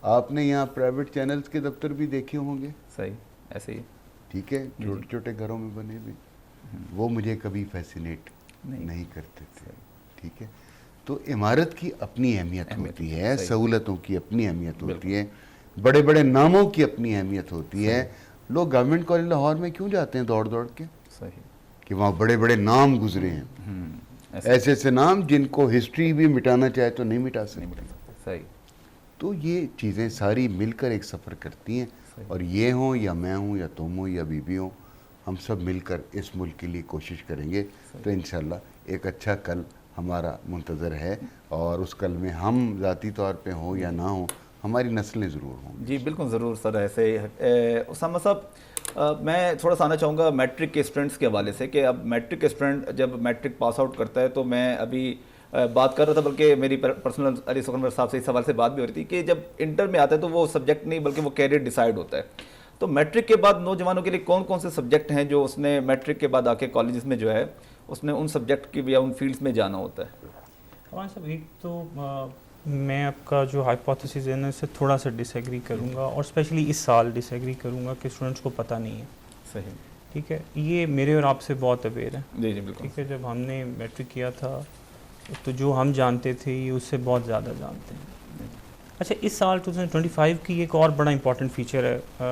Speaker 2: آپ نے یہاں پرائیویٹ چینلز کے دفتر بھی دیکھے ہوں گے.
Speaker 1: صحیح, ایسے ہی.
Speaker 2: ٹھیک ہے, چھوٹے چھوٹے گھروں میں بنے ہوئے, وہ مجھے کبھی فیسینیٹ نہیں کرتے تھے. ٹھیک ہے, تو عمارت کی اپنی اہمیت ہوتی ہے, سہولتوں کی اپنی اہمیت ہوتی ہے, بڑے بڑے ناموں کی اپنی اہمیت ہوتی ہے. لوگ گورنمنٹ کالج لاہور میں کیوں جاتے ہیں دوڑ دوڑ کے؟ کہ وہاں بڑے بڑے نام گزرے ہیں, ایسے ایسے نام جن کو ہسٹری بھی مٹانا چاہے تو نہیں مٹا سکتے.
Speaker 1: صحیح.
Speaker 2: تو یہ چیزیں ساری مل کر ایک سفر کرتی ہیں, اور یہ ہوں یا میں ہوں یا تم ہوں یا بیوی ہوں, ہم سب مل کر اس ملک کے لیے کوشش کریں گے تو انشاءاللہ ایک اچھا کل ہمارا منتظر ہے. اور اس کل میں ہم ذاتی طور پہ ہوں یا نہ ہوں, ہماری نسلیں ضرور ہوں.
Speaker 1: جی بالکل ضرور سر. ایسے اسامہ صاحب, میں تھوڑا سا آنا چاہوں گا میٹرک کے اسٹوڈنٹس کے حوالے سے, کہ اب میٹرک اسٹوڈنٹ جب میٹرک پاس آؤٹ کرتا ہے, تو میں ابھی بات کر رہا تھا، بلکہ میری پرسنل علی سکندر صاحب سے اس سوال سے بات بھی ہو رہی تھی کہ جب انٹر میں آتا ہے تو وہ سبجیکٹ نہیں بلکہ وہ کیریئر ڈیسائیڈ ہوتا ہے. تو میٹرک کے بعد نوجوانوں کے لیے کون کون سے سبجیکٹ ہیں جو اس نے میٹرک کے بعد آ کے کالجز میں جو ہے اس نے ان سبجیکٹ کی یا ان فیلڈز میں جانا ہوتا ہے؟
Speaker 3: ہاں صاحب، ایک تو میں آپ کا جو ہائپوتھیسس ہے نا اس سے تھوڑا سا ڈس ایگری کروں گا، اور اسپیشلی اس سال ڈس ایگری کروں گا کہ اسٹوڈنٹس کو پتہ نہیں ہے.
Speaker 1: صحیح.
Speaker 3: ٹھیک ہے، یہ میرے اور آپ سے بہت اویئر ہے.
Speaker 1: جی جی بالکل.
Speaker 3: ٹھیک ہے، جب ہم نے میٹرک کیا تھا تو جو ہم جانتے تھے یہ اس سے بہت زیادہ جانتے ہیں. اچھا، اس سال 2025 کی ایک اور بڑا امپورٹنٹ فیچر ہے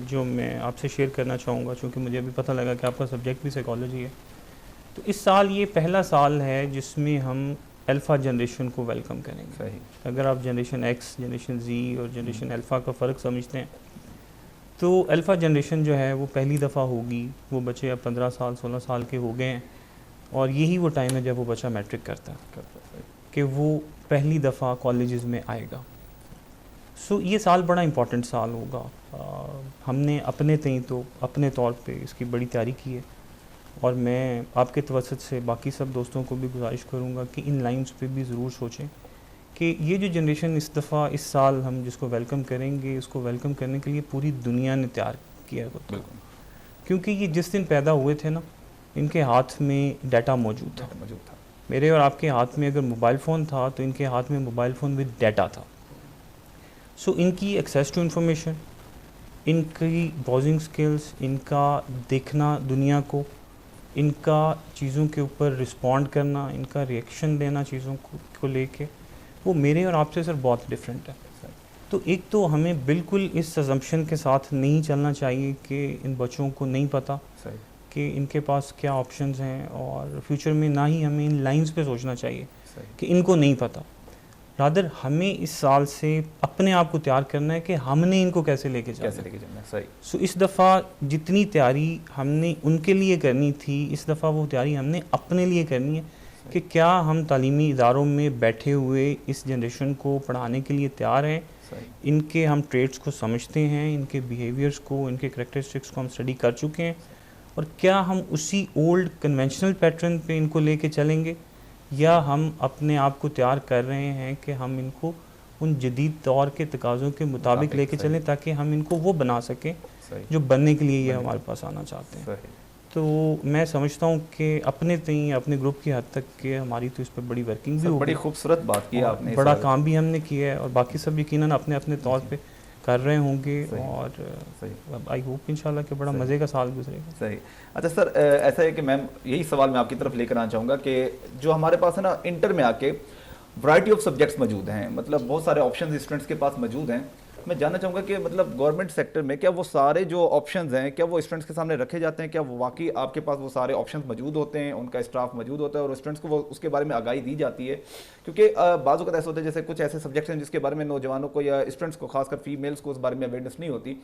Speaker 3: جو میں آپ سے شیئر کرنا چاہوں گا، چونکہ مجھے ابھی پتہ لگا کہ آپ کا سبجیکٹ بھی سائیکالوجی ہے. تو اس سال یہ پہلا سال ہے جس میں ہم الفا جنریشن کو ویلکم کریں گے.
Speaker 1: صحیح.
Speaker 3: اگر آپ جنریشن ایکس، جنریشن زی اور جنریشن الفا کا فرق سمجھتے ہیں تو الفا جنریشن جو ہے وہ پہلی دفعہ ہوگی. وہ بچے اب 15 سال 16 سال کے ہو گئے ہیں، اور یہی وہ ٹائم ہے جب وہ بچہ میٹرک کرتا ہے کہ وہ پہلی دفعہ کالجز میں آئے گا. سو یہ سال بڑا امپورٹنٹ سال ہوگا. ہم نے اپنے تئیں تو اپنے طور پہ اس کی بڑی تیاری کی ہے، اور میں آپ کے توسط سے باقی سب دوستوں کو بھی گزارش کروں گا کہ ان لائنز پہ بھی ضرور سوچیں کہ یہ جو جنریشن اس دفعہ اس سال ہم جس کو ویلکم کریں گے، اس کو ویلکم کرنے کے لیے پوری دنیا نے تیار کیا ہے. کیونکہ یہ جس دن پیدا ہوئے تھے نا، ان کے ہاتھ میں ڈیٹا موجود تھا. میرے اور آپ کے ہاتھ میں اگر موبائل فون تھا تو ان کے ہاتھ میں موبائل فون ود ڈیٹا تھا. سو ان کی ایکسیس ٹو انفارمیشن، ان کی براؤزنگ سکلز، ان کا دیکھنا دنیا کو، ان کا چیزوں کے اوپر رسپونڈ کرنا، ان کا ریئیکشن دینا چیزوں کو لے کے، وہ میرے اور آپ سے سر بہت ڈفرینٹ ہے. تو ایک تو ہمیں بالکل اس assumption کے ساتھ نہیں چلنا چاہیے کہ ان بچوں کو نہیں پتہ کہ ان کے پاس کیا آپشنز ہیں، اور فیوچر میں نہ ہی ہمیں ان لائنز پہ سوچنا چاہیے کہ ان کو نہیں پتہ. رادر ہمیں اس سال سے اپنے آپ کو تیار کرنا ہے کہ ہم نے ان کو کیسے لے کے جانا ہے. سو اس دفعہ جتنی تیاری ہم نے ان کے لیے کرنی تھی، اس دفعہ وہ تیاری ہم نے اپنے لیے کرنی ہے کہ کیا ہم تعلیمی اداروں میں بیٹھے ہوئے اس جنریشن کو پڑھانے کے لیے تیار ہیں. ان کے ہم ٹریٹس کو سمجھتے ہیں، ان کے بیہیویئرس کو، ان کے کریکٹرسٹکس کو ہم اسٹڈی کر چکے ہیں، اور کیا ہم اسی اولڈ کنونشنل پیٹرن پہ ان کو لے کے چلیں گے، یا ہم اپنے آپ کو تیار کر رہے ہیں کہ ہم ان کو ان جدید دور کے تقاضوں کے مطابق لے کے چلیں تاکہ ہم ان کو وہ بنا سکیں جو بننے کے لیے یہ ہمارے پاس آنا چاہتے ہیں. تو میں سمجھتا ہوں کہ اپنے تئیں اپنے گروپ کی حد تک کہ ہماری تو اس پہ بڑی ورکنگ بھی ہوگی.
Speaker 1: بڑی خوبصورت بات کی آپ نے،
Speaker 3: بڑا کام بھی ہم نے کیا ہے، اور باقی سب یقیناً اپنے اپنے طور پہ کر رہے ہوں گے، اور آئی ہوپ انشاءاللہ کہ بڑا مزے کا سال گزرے گا.
Speaker 1: صحیح. اچھا سر، ایسا ہے کہ میم یہی سوال میں آپ کی طرف لے کر آنا چاہوں گا کہ جو ہمارے پاس ہے نا انٹر میں آ کے ورائٹی آف سبجیکٹس موجود ہیں، مطلب بہت سارے آپشنز اسٹوڈنٹس کے پاس موجود ہیں. میں جاننا چاہوں گا کہ مطلب گورنمنٹ سیکٹر میں کیا وہ سارے جو آپشنز ہیں کیا وہ اسٹوڈنٹس کے سامنے رکھے جاتے ہیں؟ کیا وہ واقعی آپ کے پاس وہ سارے آپشنز موجود ہوتے ہیں، ان کا اسٹاف موجود ہوتا ہے اور اسٹوڈنٹس کو وہ اس کے بارے میں آگاہی دی جاتی ہے؟ کیونکہ بعض اوقات ایسا ہوتا ہے جیسے کچھ ایسے سبجیکٹس ہیں جس کے بارے میں نوجوانوں کو یا اسٹوڈنٹس کو، خاص کر فیمیلس کو، اس بارے میں اویئرنیس نہیں ہوتی.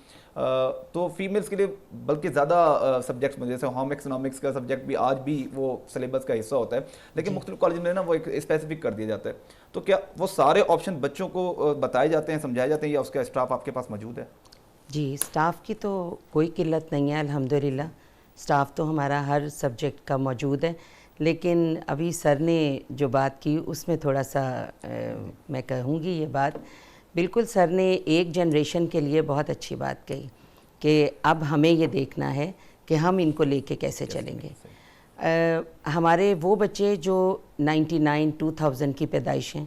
Speaker 1: تو فیمیلس کے لیے بلکہ زیادہ سبجیکٹس میں جیسے ہوم اکنامکس کا سبجیکٹ بھی آج بھی وہ سلیبس کا حصہ ہوتا ہے، لیکن مختلف کالج میں نا وہ ایک اسپیسیفک کر دیا جاتا ہے. تو کیا وہ سارے آپشن بچوں کو بتائے جاتے ہیں، سمجھائے جاتے ہیں، یا اس کا اسٹاف آپ کے پاس موجود ہے؟
Speaker 4: جی، اسٹاف کی تو کوئی قلت نہیں ہے الحمدللہ. اسٹاف تو ہمارا ہر سبجیکٹ کا موجود ہے، لیکن ابھی سر نے جو بات کی اس میں تھوڑا سا میں کہوں گی یہ بات. بالکل سر نے ایک جنریشن کے لیے بہت اچھی بات کہی کہ اب ہمیں یہ دیکھنا ہے کہ ہم ان کو لے کے کیسے چلیں گے. ہمارے وہ بچے جو 99 2000 کی پیدائش ہیں،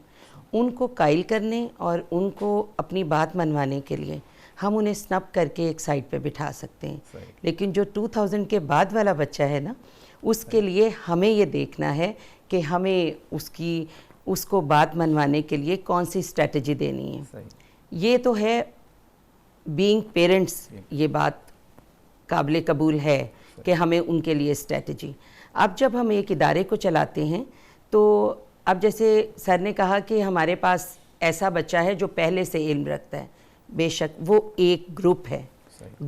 Speaker 4: ان کو قائل کرنے اور ان کو اپنی بات منوانے کے لیے ہم انہیں سنپ کر کے ایک سائڈ پہ بٹھا سکتے ہیں. لیکن جو 2000 کے بعد والا بچہ ہے نا، اس کے لیے ہمیں یہ دیکھنا ہے کہ ہمیں اس کو بات منوانے کے لیے کون سی اسٹریٹجی دینی ہے. یہ تو ہے بینگ پیرنٹس، یہ بات قابل قبول ہے کہ ہمیں ان کے لیے اسٹریٹجی. اب جب ہم ایک ادارے کو چلاتے ہیں تو اب جیسے سر نے کہا کہ ہمارے پاس ایسا بچہ ہے جو پہلے سے علم رکھتا ہے، بے شک وہ ایک گروپ ہے،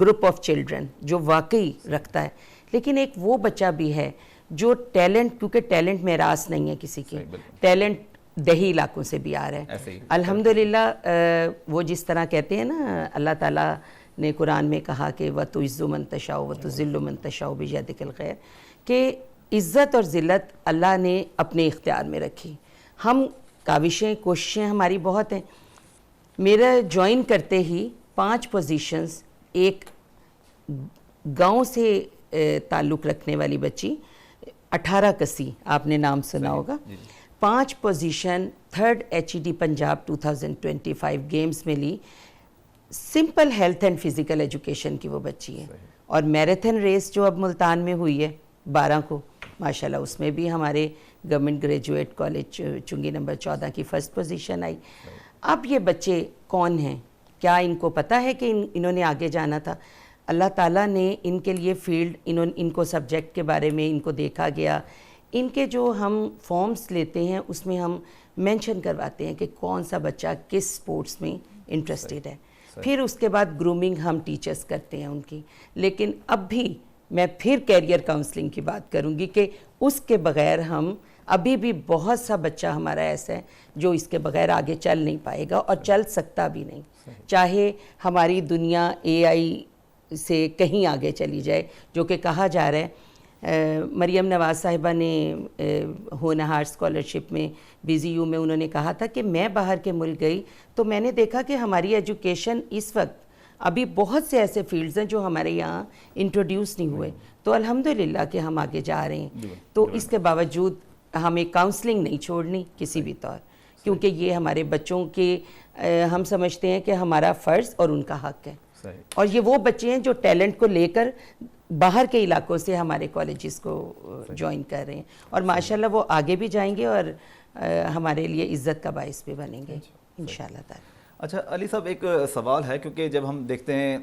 Speaker 4: گروپ آف چلڈرن جو واقعی رکھتا ہے. لیکن ایک وہ بچہ بھی ہے جو ٹیلنٹ، کیونکہ ٹیلنٹ میراث نہیں ہے کسی کی، ٹیلنٹ دیہی علاقوں سے بھی آ رہا ہے الحمدللہ. وہ جس طرح کہتے ہیں نا، اللہ تعالیٰ نے قرآن میں کہا کہ وَتُعِزُّ مَن تَشَاءُ وَتُذِلُّ مَن تَشَاءُ بِیَدِکَ الْخَیْرُ، کہ عزت اور ذلت اللہ نے اپنے اختیار میں رکھی. ہم کاوشیں کوششیں ہماری بہت ہیں. میرا جوائن کرتے ہی 5 پوزیشنز ایک گاؤں سے تعلق رکھنے والی بچی 18 کسی آپ نے نام سنا ہوگا, 5 position 3rd HED Punjab 2025 games میں لی. Simple health and physical education کی وہ بچی ہے. اور میراتھن ریس جو اب ملتان میں ہوئی ہے 12 کو ماشاءاللہ, اس میں بھی ہمارے گورنمنٹ گریجویٹ کالج چنگی نمبر 14 کی 1st پوزیشن آئی. اب یہ بچے کون ہیں, کیا ان کو پتہ ہے کہ انہوں نے آگے جانا تھا؟ اللہ تعالیٰ نے ان کے لیے فیلڈ, ان کو سبجیکٹ کے بارے میں ان کو دیکھا گیا. ان کے جو ہم فارمز لیتے ہیں اس میں ہم مینشن کرواتے ہیں کہ کون سا بچہ کس سپورٹس میں انٹرسٹڈ ہے. پھر اس کے بعد گرومنگ ہم ٹیچرز کرتے ہیں ان کی. لیکن اب بھی میں پھر کیریئر کاؤنسلنگ کی بات کروں گی کہ اس کے بغیر ہم ابھی بھی بہت سا بچہ ہمارا ایسا ہے جو اس کے بغیر آگے چل نہیں پائے گا اور چل سکتا بھی نہیں, چاہے ہماری دنیا AI سے کہیں آگے چلی جائے, جو کہ کہا جا رہا ہے. مریم نواز صاحبہ نے ہونہار اسکالرشپ میں BZU میں انہوں نے کہا تھا کہ میں باہر کے ملک گئی تو میں نے دیکھا کہ ہماری ایجوکیشن اس وقت ابھی بہت سے ایسے فیلڈز ہیں جو ہمارے یہاں انٹروڈیوس نہیں ہوئے. تو الحمدللہ کہ ہم آگے جا رہے ہیں. تو اس کے باوجود ہمیں کاؤنسلنگ نہیں چھوڑنی کسی بھی طور, کیونکہ یہ ہمارے بچوں کے ہم سمجھتے ہیں کہ ہمارا فرض اور ان کا حق ہے. اور یہ وہ بچے ہیں جو ٹیلنٹ کو لے کر باہر کے علاقوں سے ہمارے کالجز کو جوائن کر رہے ہیں, اور ماشاءاللہ وہ آگے بھی جائیں گے اور ہمارے لیے عزت کا باعث بھی بنیں گے انشاءاللہ تعالی.
Speaker 1: اچھا علی صاحب, ایک سوال ہے, کیونکہ جب ہم دیکھتے ہیں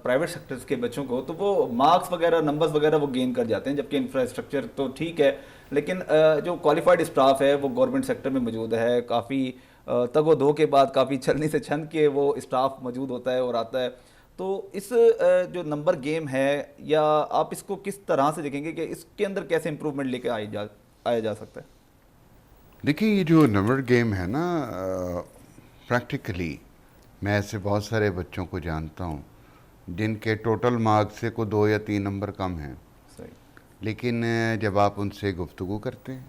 Speaker 1: پرائیویٹ سیکٹرز کے بچوں کو تو وہ مارکس وغیرہ نمبرز وغیرہ وہ گین کر جاتے ہیں, جبکہ انفراسٹرکچر تو ٹھیک ہے, لیکن جو کوالیفائڈ اسٹاف ہے وہ گورنمنٹ سیکٹر میں موجود ہے. کافی تگ و دو کے بعد کافی چھلنی سے چھن کے وہ اسٹاف موجود ہوتا ہے اور آتا ہے. تو اس جو نمبر گیم ہے, یا آپ اس کو کس طرح سے دیکھیں گے کہ اس کے اندر کیسے امپروومنٹ لے کے آیا جا سکتا ہے؟
Speaker 2: دیکھیں یہ جو نمبر گیم ہے نا, پریکٹیکلی میں ایسے بہت سارے بچوں کو جانتا ہوں جن کے ٹوٹل مارکس سے کوئی 2 یا 3 نمبر کم ہیں. لیکن جب آپ ان سے گفتگو کرتے ہیں,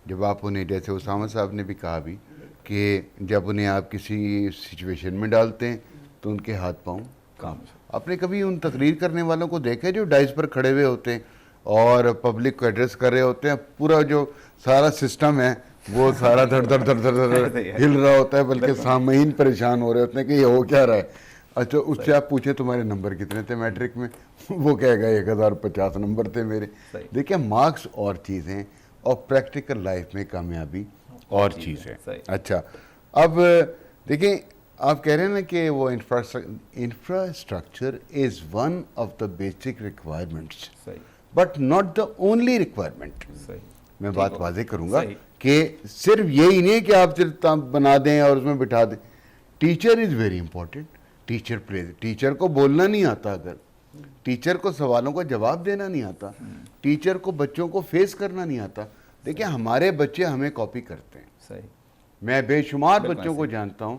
Speaker 2: جب آپ انہیں, جیسے اسامہ صاحب نے بھی کہا بھی کہ جب انہیں آپ کسی سچویشن میں ڈالتے ہیں تو ان کے ہاتھ پاؤں کام. آپ نے کبھی ان تقریر کرنے والوں کو دیکھا جو ڈائز پر کھڑے ہوئے ہوتے ہیں اور پبلک کو ایڈریس کر رہے ہوتے ہیں, پورا جو سارا سسٹم ہے وہ سارا دھڑ دھڑ دھڑ دھڑ دھڑ ہل رہا ہوتا ہے, بلکہ سامعین پریشان ہو رہے ہوتے ہیں کہ یہ ہو کیا رہا ہے. اچھا اس سے آپ پوچھیں تمہارے نمبر کتنے تھے میٹرک میں, وہ کہے گا 1050 نمبر تھے میرے. دیکھیں مارکس اور چیز ہیں اور پریکٹیکل لائف میں کامیابی اور چیز ہے. اچھا اب دیکھیں آپ کہہ رہے ہیں نا کہ وہ infrastructure is one of the basic requirements but not the only requirement. میں بات واضح کروں گا کہ صرف یہی نہیں کہ آپ صرف بنا دیں اور اس میں بٹھا دیں. Teacher is very important. Teacher کو بولنا نہیں آتا, اگر ٹیچر کو سوالوں کا جواب دینا نہیں آتا, ٹیچر کو بچوں کو فیس کرنا نہیں آتا. دیکھیں ہمارے بچے ہمیں کاپی کرتے ہیں. میں بے شمار بچوں کو جانتا ہوں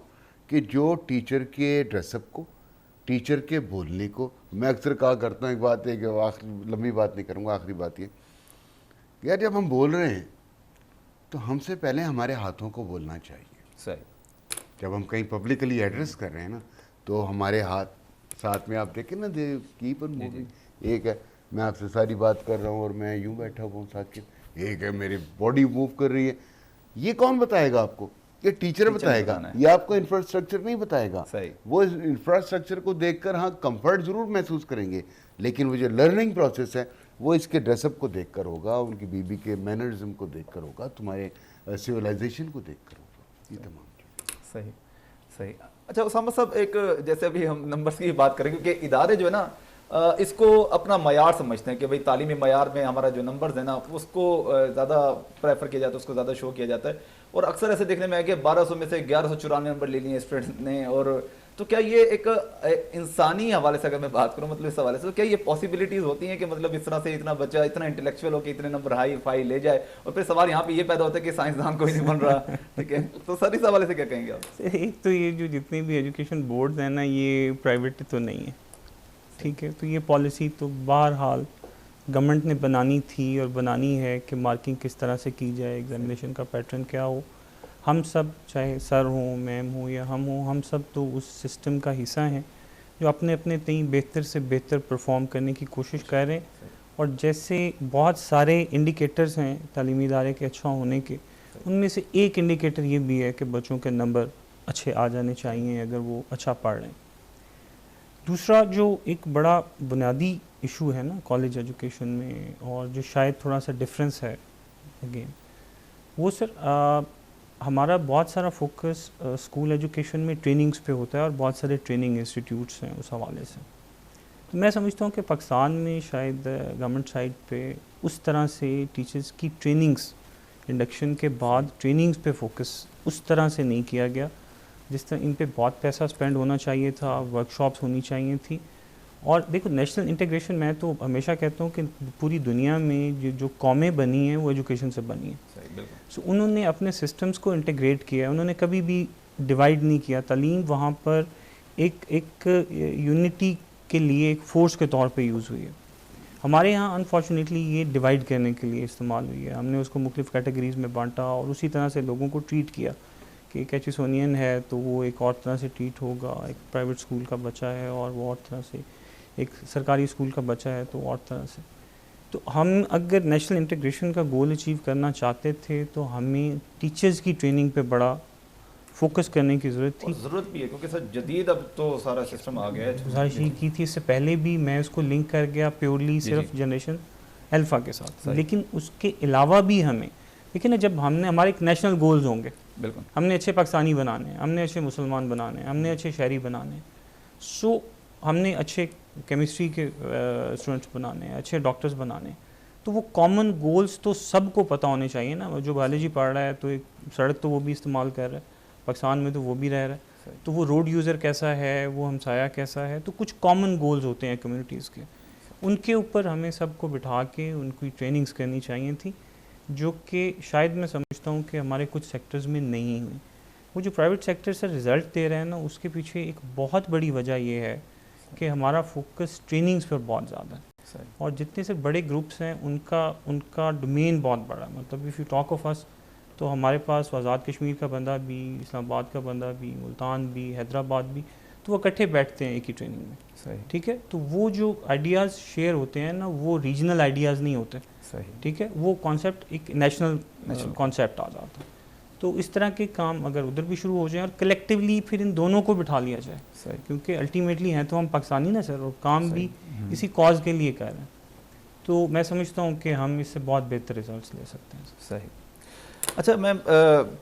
Speaker 2: کہ جو ٹیچر کے ڈریس اپ کو, ٹیچر کے بولنے کو, میں اکثر کہا کرتا ہوں, ایک بات ہے کہ لمبی بات نہیں کروں گا, آخری بات یہ یار جب ہم بول رہے ہیں تو ہم سے پہلے ہمارے ہاتھوں کو بولنا چاہیے. جب ہم کہیں پبلکلی ایڈریس کر رہے ہیں نا تو ہمارے ہاتھ ساتھ میں آپ دیکھیں نا, کیپ آن موونگ. ایک ہے میں آپ سے ساری بات کر رہا ہوں اور میں یوں بیٹھا ہوا ہوں ساتھ کے, ایک ہے میری باڈی موو کر رہی ہے. یہ کون بتائے گا آپ کو؟ یہ ٹیچر بتائے گا, یہ آپ کو انفراسٹرکچر نہیں بتائے گا. وہ انفراسٹرکچر کو دیکھ کر ہاں کمفرٹ ضرور محسوس کریں گے, لیکن وہ جو لرننگ پروسیس ہے وہ اس کے ڈریس اپ کو دیکھ کر ہوگا, ان کی بیوی کے مینرزم کو دیکھ کر ہوگا, تمہارے سویلائزیشن کو دیکھ کر ہوگا. یہ تمام
Speaker 1: صحیح. اچھا اسامہ صاحب, ایک جیسے ابھی ہم نمبرز کی بات کریں کیونکہ ادارے جو ہے نا اس کو اپنا معیار سمجھتے ہیں کہ بھئی تعلیمی معیار میں ہمارا جو نمبرز ہیں نا اس کو زیادہ پریفر کیا جاتا ہے, اس کو زیادہ شو کیا جاتا ہے. اور اکثر ایسے دیکھنے میں آیا کہ 1200 میں سے 1194 نمبر لے لیے ہیں اسٹوڈنٹ نے. اور تو کیا یہ ایک انسانی حوالے سے اگر میں بات کروں, مطلب اس حوالے سے, تو کیا یہ پاسبلٹیز ہوتی ہیں کہ مطلب اس طرح سے اتنا بچہ اتنا انٹلیکچوئل ہو کہ اتنے نمبر ہائی فائی لے جائے, اور پھر سوال یہاں پہ یہ پیدا ہوتا ہے کہ سائنسدان کوئی نہیں بن رہا, ٹھیک ہے؟ تو سر اس حوالے سے کیا کہیں گے آپ؟
Speaker 3: ایک تو یہ جو جتنے بھی ایجوکیشن بورڈز ہیں نا یہ پرائیویٹ تو نہیں ہے, ٹھیک ہے. تو یہ پالیسی تو بہرحال گورنمنٹ نے بنانی تھی اور بنانی ہے کہ مارکنگ کس طرح سے کی جائے, ایگزامینیشن کا پیٹرن کیا ہو. ہم سب چاہے سر ہوں، میم ہوں یا ہم ہوں، ہم سب تو اس سسٹم کا حصہ ہیں جو اپنے اپنے تئیں بہتر سے بہتر پرفارم کرنے کی کوشش کر رہے ہیں. اور جیسے بہت سارے انڈیکیٹرز ہیں تعلیمی ادارے کے اچھا ہونے کے، ان میں سے ایک انڈیکیٹر یہ بھی ہے کہ بچوں کے نمبر اچھے آ جانے چاہیے اگر وہ اچھا پڑھ رہے ہیں. دوسرا جو ایک بڑا بنیادی ایشو ہے نا کالج ایجوکیشن میں، اور جو شاید تھوڑا سا ڈفرینس ہے اگین، وہ سر ہمارا بہت سارا فوکس اسکول ایجوکیشن میں ٹریننگز پہ ہوتا ہے اور بہت سارے ٹریننگ انسٹیٹیوٹس ہیں اس حوالے سے. تو میں سمجھتا ہوں کہ پاکستان میں شاید گورنمنٹ سائڈ پہ اس طرح سے ٹیچرز کی ٹریننگز انڈکشن کے بعد ٹریننگز پہ فوکس اس طرح سے نہیں کیا گیا جس طرح ان پہ بہت پیسہ اسپینڈ ہونا چاہیے تھا، ورک شاپس ہونی چاہیے تھی. اور دیکھو نیشنل انٹیگریشن، میں تو ہمیشہ کہتا ہوں کہ پوری دنیا میں جو قومیں بنی ہیں وہ ایجوکیشن سے بنی ہیں. سو انہوں نے اپنے سسٹمز کو انٹیگریٹ کیا، انہوں نے کبھی بھی ڈیوائڈ نہیں کیا. تعلیم وہاں پر ایک یونٹی کے لیے ایک فورس کے طور پہ یوز ہوئی ہے. ہمارے یہاں انفارچونیٹلی یہ ڈیوائڈ کرنے کے لیے استعمال ہوئی ہے. ہم نے اس کو مختلف کیٹیگریز میں بانٹا اور اسی طرح سے لوگوں کو ٹریٹ کیا کہ ایک ایچیسونین ہے تو وہ ایک اور طرح سے ٹریٹ ہوگا، ایک پرائیویٹ اسکول کا بچہ ہے اور وہ اور طرح سے، ایک سرکاری اسکول کا بچہ ہے تو اور طرح سے. تو ہم اگر نیشنل انٹیگریشن کا گول اچیو کرنا چاہتے تھے تو ہمیں ٹیچرز کی ٹریننگ پہ بڑا فوکس کرنے کی ضرورت تھی.
Speaker 1: ضرورت بھی ہے کیونکہ سر جدید اب تو سارا سسٹم آ گیا ہے.
Speaker 3: گزارش یہ کی تھی اس سے پہلے بھی، میں اس کو لنک کر گیا پیورلی صرف جنریشن الفا کے ساتھ، لیکن اس کے علاوہ بھی ہمیں لیکن جب ہم نے ہمارے ایک نیشنل گولز ہوں گے،
Speaker 1: بالکل
Speaker 3: ہم نے اچھے پاکستانی بنانے ہیں، ہم نے اچھے مسلمان بنانے ہیں، ہم نے اچھے شہری بنانے ہیں، سو ہم نے اچھے کیمسٹری کے اسٹوڈنٹس بنانے ہیں، اچھے ڈاکٹرز بنانے ہیں. تو وہ کامن گولز تو سب کو پتہ ہونے چاہیے نا. جو بایولوجی پڑھ رہا ہے تو ایک سڑک تو وہ بھی استعمال کر رہا ہے، پاکستان میں تو وہ بھی رہ رہا ہے، تو وہ روڈ یوزر کیسا ہے، وہ ہمسایہ کیسا ہے. تو کچھ کامن گولز ہوتے ہیں کمیونٹیز کے، ان کے اوپر ہمیں سب کو بٹھا کے ان کی ٹریننگز کرنی چاہیے تھی، جو کہ شاید میں سمجھتا ہوں کہ ہمارے کچھ سیکٹرز میں نہیں ہوئی. وہ جو پرائیویٹ سیکٹر سے رزلٹ دے رہے ہیں نا، اس کے پیچھے ایک بہت بڑی وجہ یہ ہے کہ ہمارا فوکس ٹریننگز پر بہت زیادہ ہے. اور جتنے سے بڑے گروپس ہیں ان کا ڈومین بہت بڑا ہے. مطلب اف یو ٹاک آف اس تو ہمارے پاس آزاد کشمیر کا بندہ بھی، اسلام آباد کا بندہ بھی، ملتان بھی، حیدرآباد بھی، تو وہ اکٹھے بیٹھتے ہیں ایک ہی ٹریننگ میں. ٹھیک ہے، تو وہ جو آئیڈیاز شیئر ہوتے ہیں نا، وہ ریجنل آئیڈیاز نہیں ہوتے. ٹھیک ہے، وہ کانسیپٹ ایک نیشنل کانسیپٹ آ جاتا ہے. تو اس طرح کے کام اگر ادھر بھی شروع ہو جائیں اور کلیکٹیولی پھر ان دونوں کو بٹھا لیا جائے، کیونکہ الٹیمیٹلی ہیں تو ہم پاکستانی نا سر، اور کام بھی اسی کاز کے لیے کر رہے ہیں، تو میں سمجھتا ہوں کہ ہم اس سے بہت بہتر ریزلٹس لے سکتے ہیں.
Speaker 1: صحیح. اچھا میم،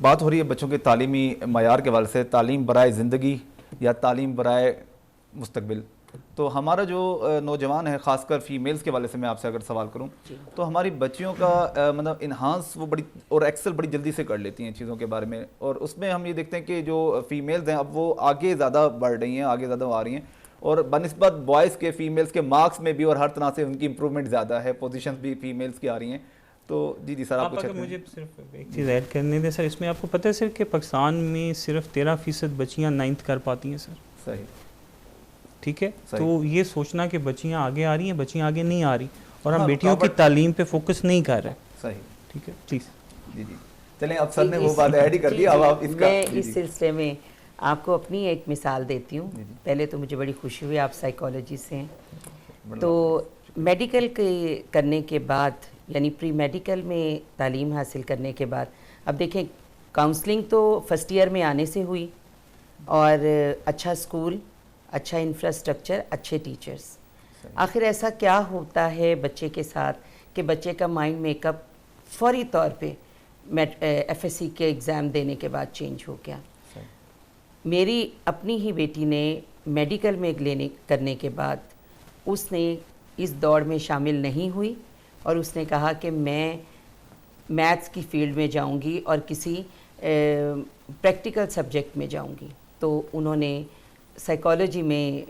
Speaker 1: بات ہو رہی ہے بچوں کے تعلیمی معیار کے حوالے سے، تعلیم برائے زندگی یا تعلیم برائے مستقبل. تو ہمارا جو نوجوان ہے، خاص کر فیمیلز کے حوالے سے میں آپ سے اگر سوال کروں تو ہماری بچیوں کا مطلب انہانس وہ بڑی اور ایکسل بڑی جلدی سے کر لیتی ہیں چیزوں کے بارے میں، اور اس میں ہم یہ دیکھتے ہیں کہ جو فیمیلز ہیں اب وہ آگے زیادہ بڑھ رہی ہیں، آگے زیادہ آ رہی ہیں، اور بنسبت بوائز کے فیمیلز کے مارکس میں بھی اور ہر طرح سے ان کی امپرومنٹ زیادہ ہے، پوزیشنز بھی فیمیلز کی آ رہی ہیں. تو جی سر آپ
Speaker 3: اگر مجھے صرف ایک چیز ایڈ کرنے دیں سر، اس میں آپ کو پتہ ہے سر کہ پاکستان میں صرف 13% بچیاں 9th کر پاتی ہیں سر.
Speaker 1: صحیح.
Speaker 3: ٹھیک ہے، تو یہ سوچنا کہ بچیاں آگے آ رہی ہیں، بچیاں آگے نہیں آ رہی، اور ہم بیٹیوں کی تعلیم پہ فوکس نہیں کر رہے.
Speaker 1: صحیح.
Speaker 3: ٹھیک ہے، پلیز.
Speaker 1: جی چلیں، اب سر نے وہ بات ایڈ ہی کر دی. اب آپ اس کا،
Speaker 4: میں اس سلسلے میں آپ کو اپنی ایک مثال دیتی ہوں. پہلے تو مجھے بڑی خوشی ہوئی، آپ سائیکالوجی سے ہیں، تو میڈیکل کے کرنے کے بعد، یعنی پری میڈیکل میں تعلیم حاصل کرنے کے بعد، اب دیکھیں کاؤنسلنگ تو فرسٹ ایئر میں آنے سے ہوئی، اور اچھا اسکول، اچھا انفراسٹرکچر، اچھے ٹیچرز. آخر ایسا کیا ہوتا ہے بچے کے ساتھ کہ بچے کا مائنڈ میک اپ فوری طور پہ ایف ایس سی کے ایگزام دینے کے بعد چینج ہو گیا. میری اپنی ہی بیٹی نے میڈیکل میں کرنے کے بعد اس نے اس دوڑ میں شامل نہیں ہوئی، اور اس نے کہا کہ میں میتھس کی فیلڈ میں جاؤں گی اور کسی پریکٹیکل سبجیکٹ میں جاؤں گی. تو انہوں نے سائیکالوجی میں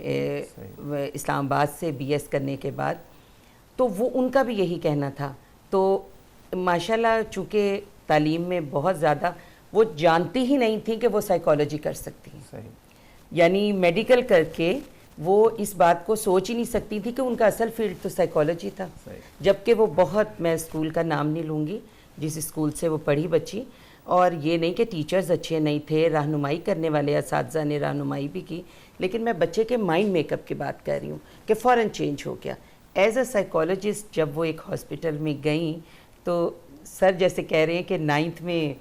Speaker 4: اسلام آباد سے بی ایس کرنے کے بعد، تو وہ ان کا بھی یہی کہنا تھا. تو ماشاءاللہ چونکہ تعلیم میں بہت زیادہ وہ جانتی ہی نہیں تھیں کہ وہ سائیکالوجی کر سکتی ہیں، یعنی میڈیکل کر کے وہ اس بات کو سوچ ہی نہیں سکتی تھی کہ ان کا اصل فیلڈ تو سائیکالوجی تھا. جبکہ وہ بہت، میں اسکول کا نام نہیں لوں گی جس اسکول سے وہ پڑھی بچی، اور یہ نہیں کہ ٹیچرز اچھے نہیں تھے, رہنمائی کرنے والے اساتذہ نے رہنمائی بھی کی, لیکن میں بچے کے مائنڈ میک اپ کی بات کر رہی ہوں کہ فوراً چینج ہو گیا. ایز اے سائیکالوجسٹ جب وہ ایک ہاسپٹل میں گئیں تو سر جیسے کہہ رہے ہیں کہ 9th میں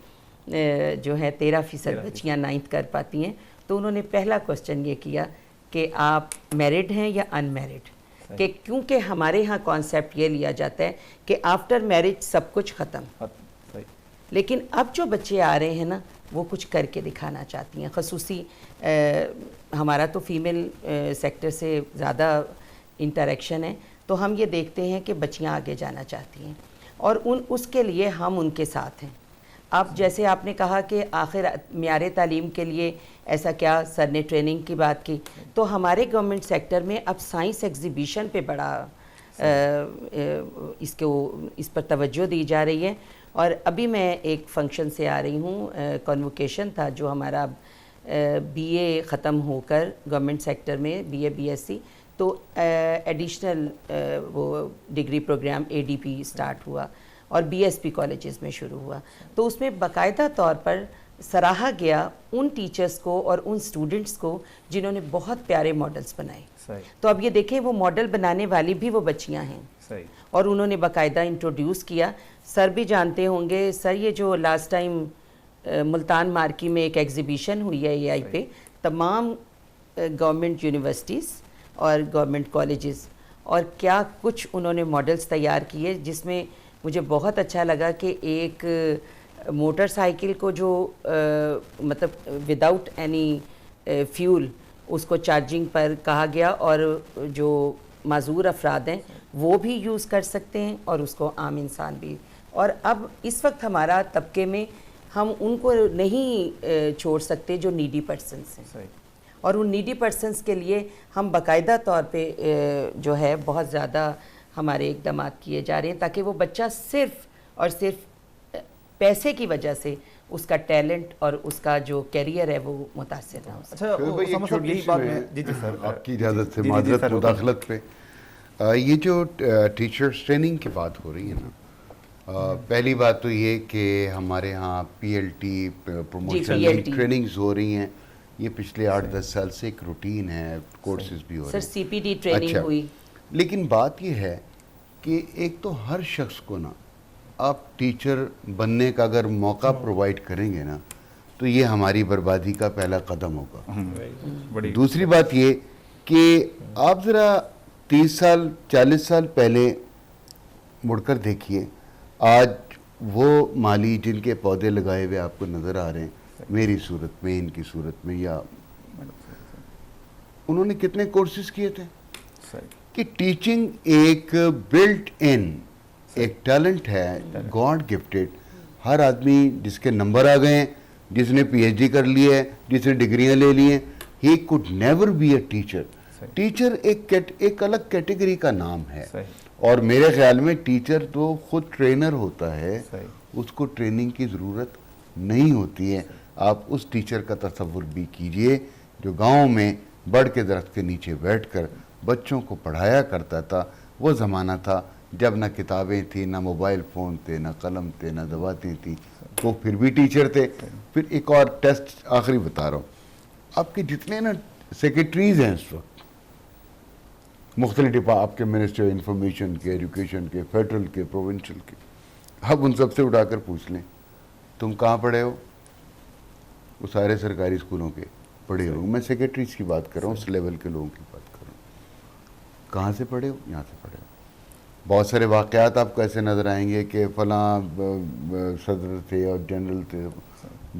Speaker 4: جو ہے 13% بچیاں 9th کر پاتی ہیں, تو انہوں نے پہلا کوسچن یہ کیا کہ آپ میرڈ ہیں یا ان میرڈ, کہ کیونکہ ہمارے ہاں کانسیپٹ یہ لیا جاتا ہے کہ آفٹر میرج سب کچھ ختم, لیکن اب جو بچے آ رہے ہیں نا وہ کچھ کر کے دکھانا چاہتی ہیں. خصوصی ہمارا تو فیمیل سیکٹر سے زیادہ انٹریکشن ہے, تو ہم یہ دیکھتے ہیں کہ بچیاں آگے جانا چاہتی ہیں اور اس کے لیے ہم ان کے ساتھ ہیں. اب جیسے آپ نے کہا کہ آخر معیار تعلیم کے لیے ایسا کیا, سر نے ٹریننگ کی بات کی, تو ہمارے گورنمنٹ سیکٹر میں اب سائنس ایگزیبیشن پہ بڑا اس پر توجہ دی جا رہی ہے. اور ابھی میں ایک فنکشن سے آ رہی ہوں, کنووکیشن تھا جو ہمارا بی اے ختم ہو کر گورنمنٹ سیکٹر میں B A B S C, تو ایڈیشنل وہ degree program A D P start ہوا اور بی ایس پی کالجز میں شروع ہوا. تو اس میں باقاعدہ طور پر سراہا گیا ان ٹیچرز کو اور ان سٹوڈنٹس کو جنہوں نے بہت پیارے ماڈلز بنائے. تو اب یہ دیکھیں وہ ماڈل بنانے والی بھی وہ بچیاں ہیں, اور انہوں نے باقاعدہ انٹروڈیوس کیا. سر بھی جانتے ہوں گے سر, یہ جو لاسٹ ٹائم ملتان مارکی میں ایک ایگزیبیشن ہوئی ہے اے آئی پہ, تمام گورنمنٹ یونیورسٹیز اور گورنمنٹ کالجز, اور کیا کچھ انہوں نے ماڈلز تیار کیے, جس میں مجھے بہت اچھا لگا کہ ایک موٹر سائیکل کو جو مطلب وداؤٹ اینی فیول اس کو چارجنگ پر کہا گیا, اور جو معذور افراد ہیں وہ بھی یوز کر سکتے ہیں اور اس کو عام انسان بھی. اور اب اس وقت ہمارا طبقے میں ہم ان کو نہیں چھوڑ سکتے جو نیڈی پرسنس ہیں, اور ان نیڈی پرسنس کے لیے ہم باقاعدہ طور پہ جو ہے بہت زیادہ ہمارے اقدامات کیے جا رہے ہیں, تاکہ وہ بچہ صرف اور صرف پیسے کی وجہ سے اس کا ٹیلنٹ اور اس کا جو کیریئر ہے وہ متاثر نہ ہو سکے.
Speaker 1: اچھا یہی بات میں جی سر
Speaker 2: آپ کی اجازت سے معذرت مداخلت پہ, یہ جو ٹیچرس ٹریننگ کی بات ہو رہی ہے نا, پہلی بات تو یہ کہ ہمارے ہاں P L T promotion trainings ہو رہی ہیں, یہ پچھلے 8-10 سال سے ایک روٹین ہے, کورسز بھی ہو رہے ہیں.
Speaker 4: سر سی پی ڈی ٹریننگ ہوئی,
Speaker 2: لیکن بات یہ ہے کہ ایک تو ہر شخص کو نا آپ ٹیچر بننے کا اگر موقع پرووائڈ کریں گے نا تو یہ ہماری بربادی کا پہلا قدم ہوگا. دوسری بات یہ کہ آپ ذرا 30 سال 40 سال پہلے مڑ کر دیکھیے, آج وہ مالی جن کے پودے لگائے ہوئے آپ کو نظر آ رہے ہیں, میری صورت میں, ان کی صورت میں, یا انہوں نے کتنے کورسز کیے تھے. کہ ٹیچنگ ایک بلٹ ان ایک ٹیلنٹ ہے, گاڈ گفٹڈ. ہر آدمی جس کے نمبر آ گئے ہیں, جس نے پی ایچ ڈی کر لی ہے, جس نے ڈگریاں لے لی ہیں, he could never be a teacher. Teacher ایک الگ کیٹیگری کا نام ہے, اور میرے خیال میں ٹیچر تو خود ٹرینر ہوتا ہے, اس کو ٹریننگ کی ضرورت نہیں ہوتی ہے. آپ اس ٹیچر کا تصور بھی کیجئے جو گاؤں میں بڑ کے درخت کے نیچے بیٹھ کر بچوں کو پڑھایا کرتا تھا. وہ زمانہ تھا جب نہ کتابیں تھیں, نہ موبائل فون تھے, نہ قلم تھے, نہ دواتیں تھیں, وہ پھر بھی ٹیچر تھے. پھر ایک اور ٹیسٹ آخری بتا رہا ہوں, آپ کے جتنے نا سیکریٹریز ہیں اس وقت مختلف آپ کے منسٹر انفارمیشن کے, ایجوکیشن کے, فیڈرل کے, پروونشل کے, آپ ان سب سے اٹھا کر پوچھ لیں تم کہاں پڑھے ہو, وہ سارے سرکاری اسکولوں کے پڑھے ہو. میں سیکریٹریز کی بات کر رہا ہوں, اس لیول کے لوگوں کی بات کر رہا ہوں. کہاں سے پڑھے ہو؟ یہاں سے پڑھے ہو. بہت سارے واقعات آپ کو ایسے نظر آئیں گے کہ فلاں صدر تھے اور جنرل تھے,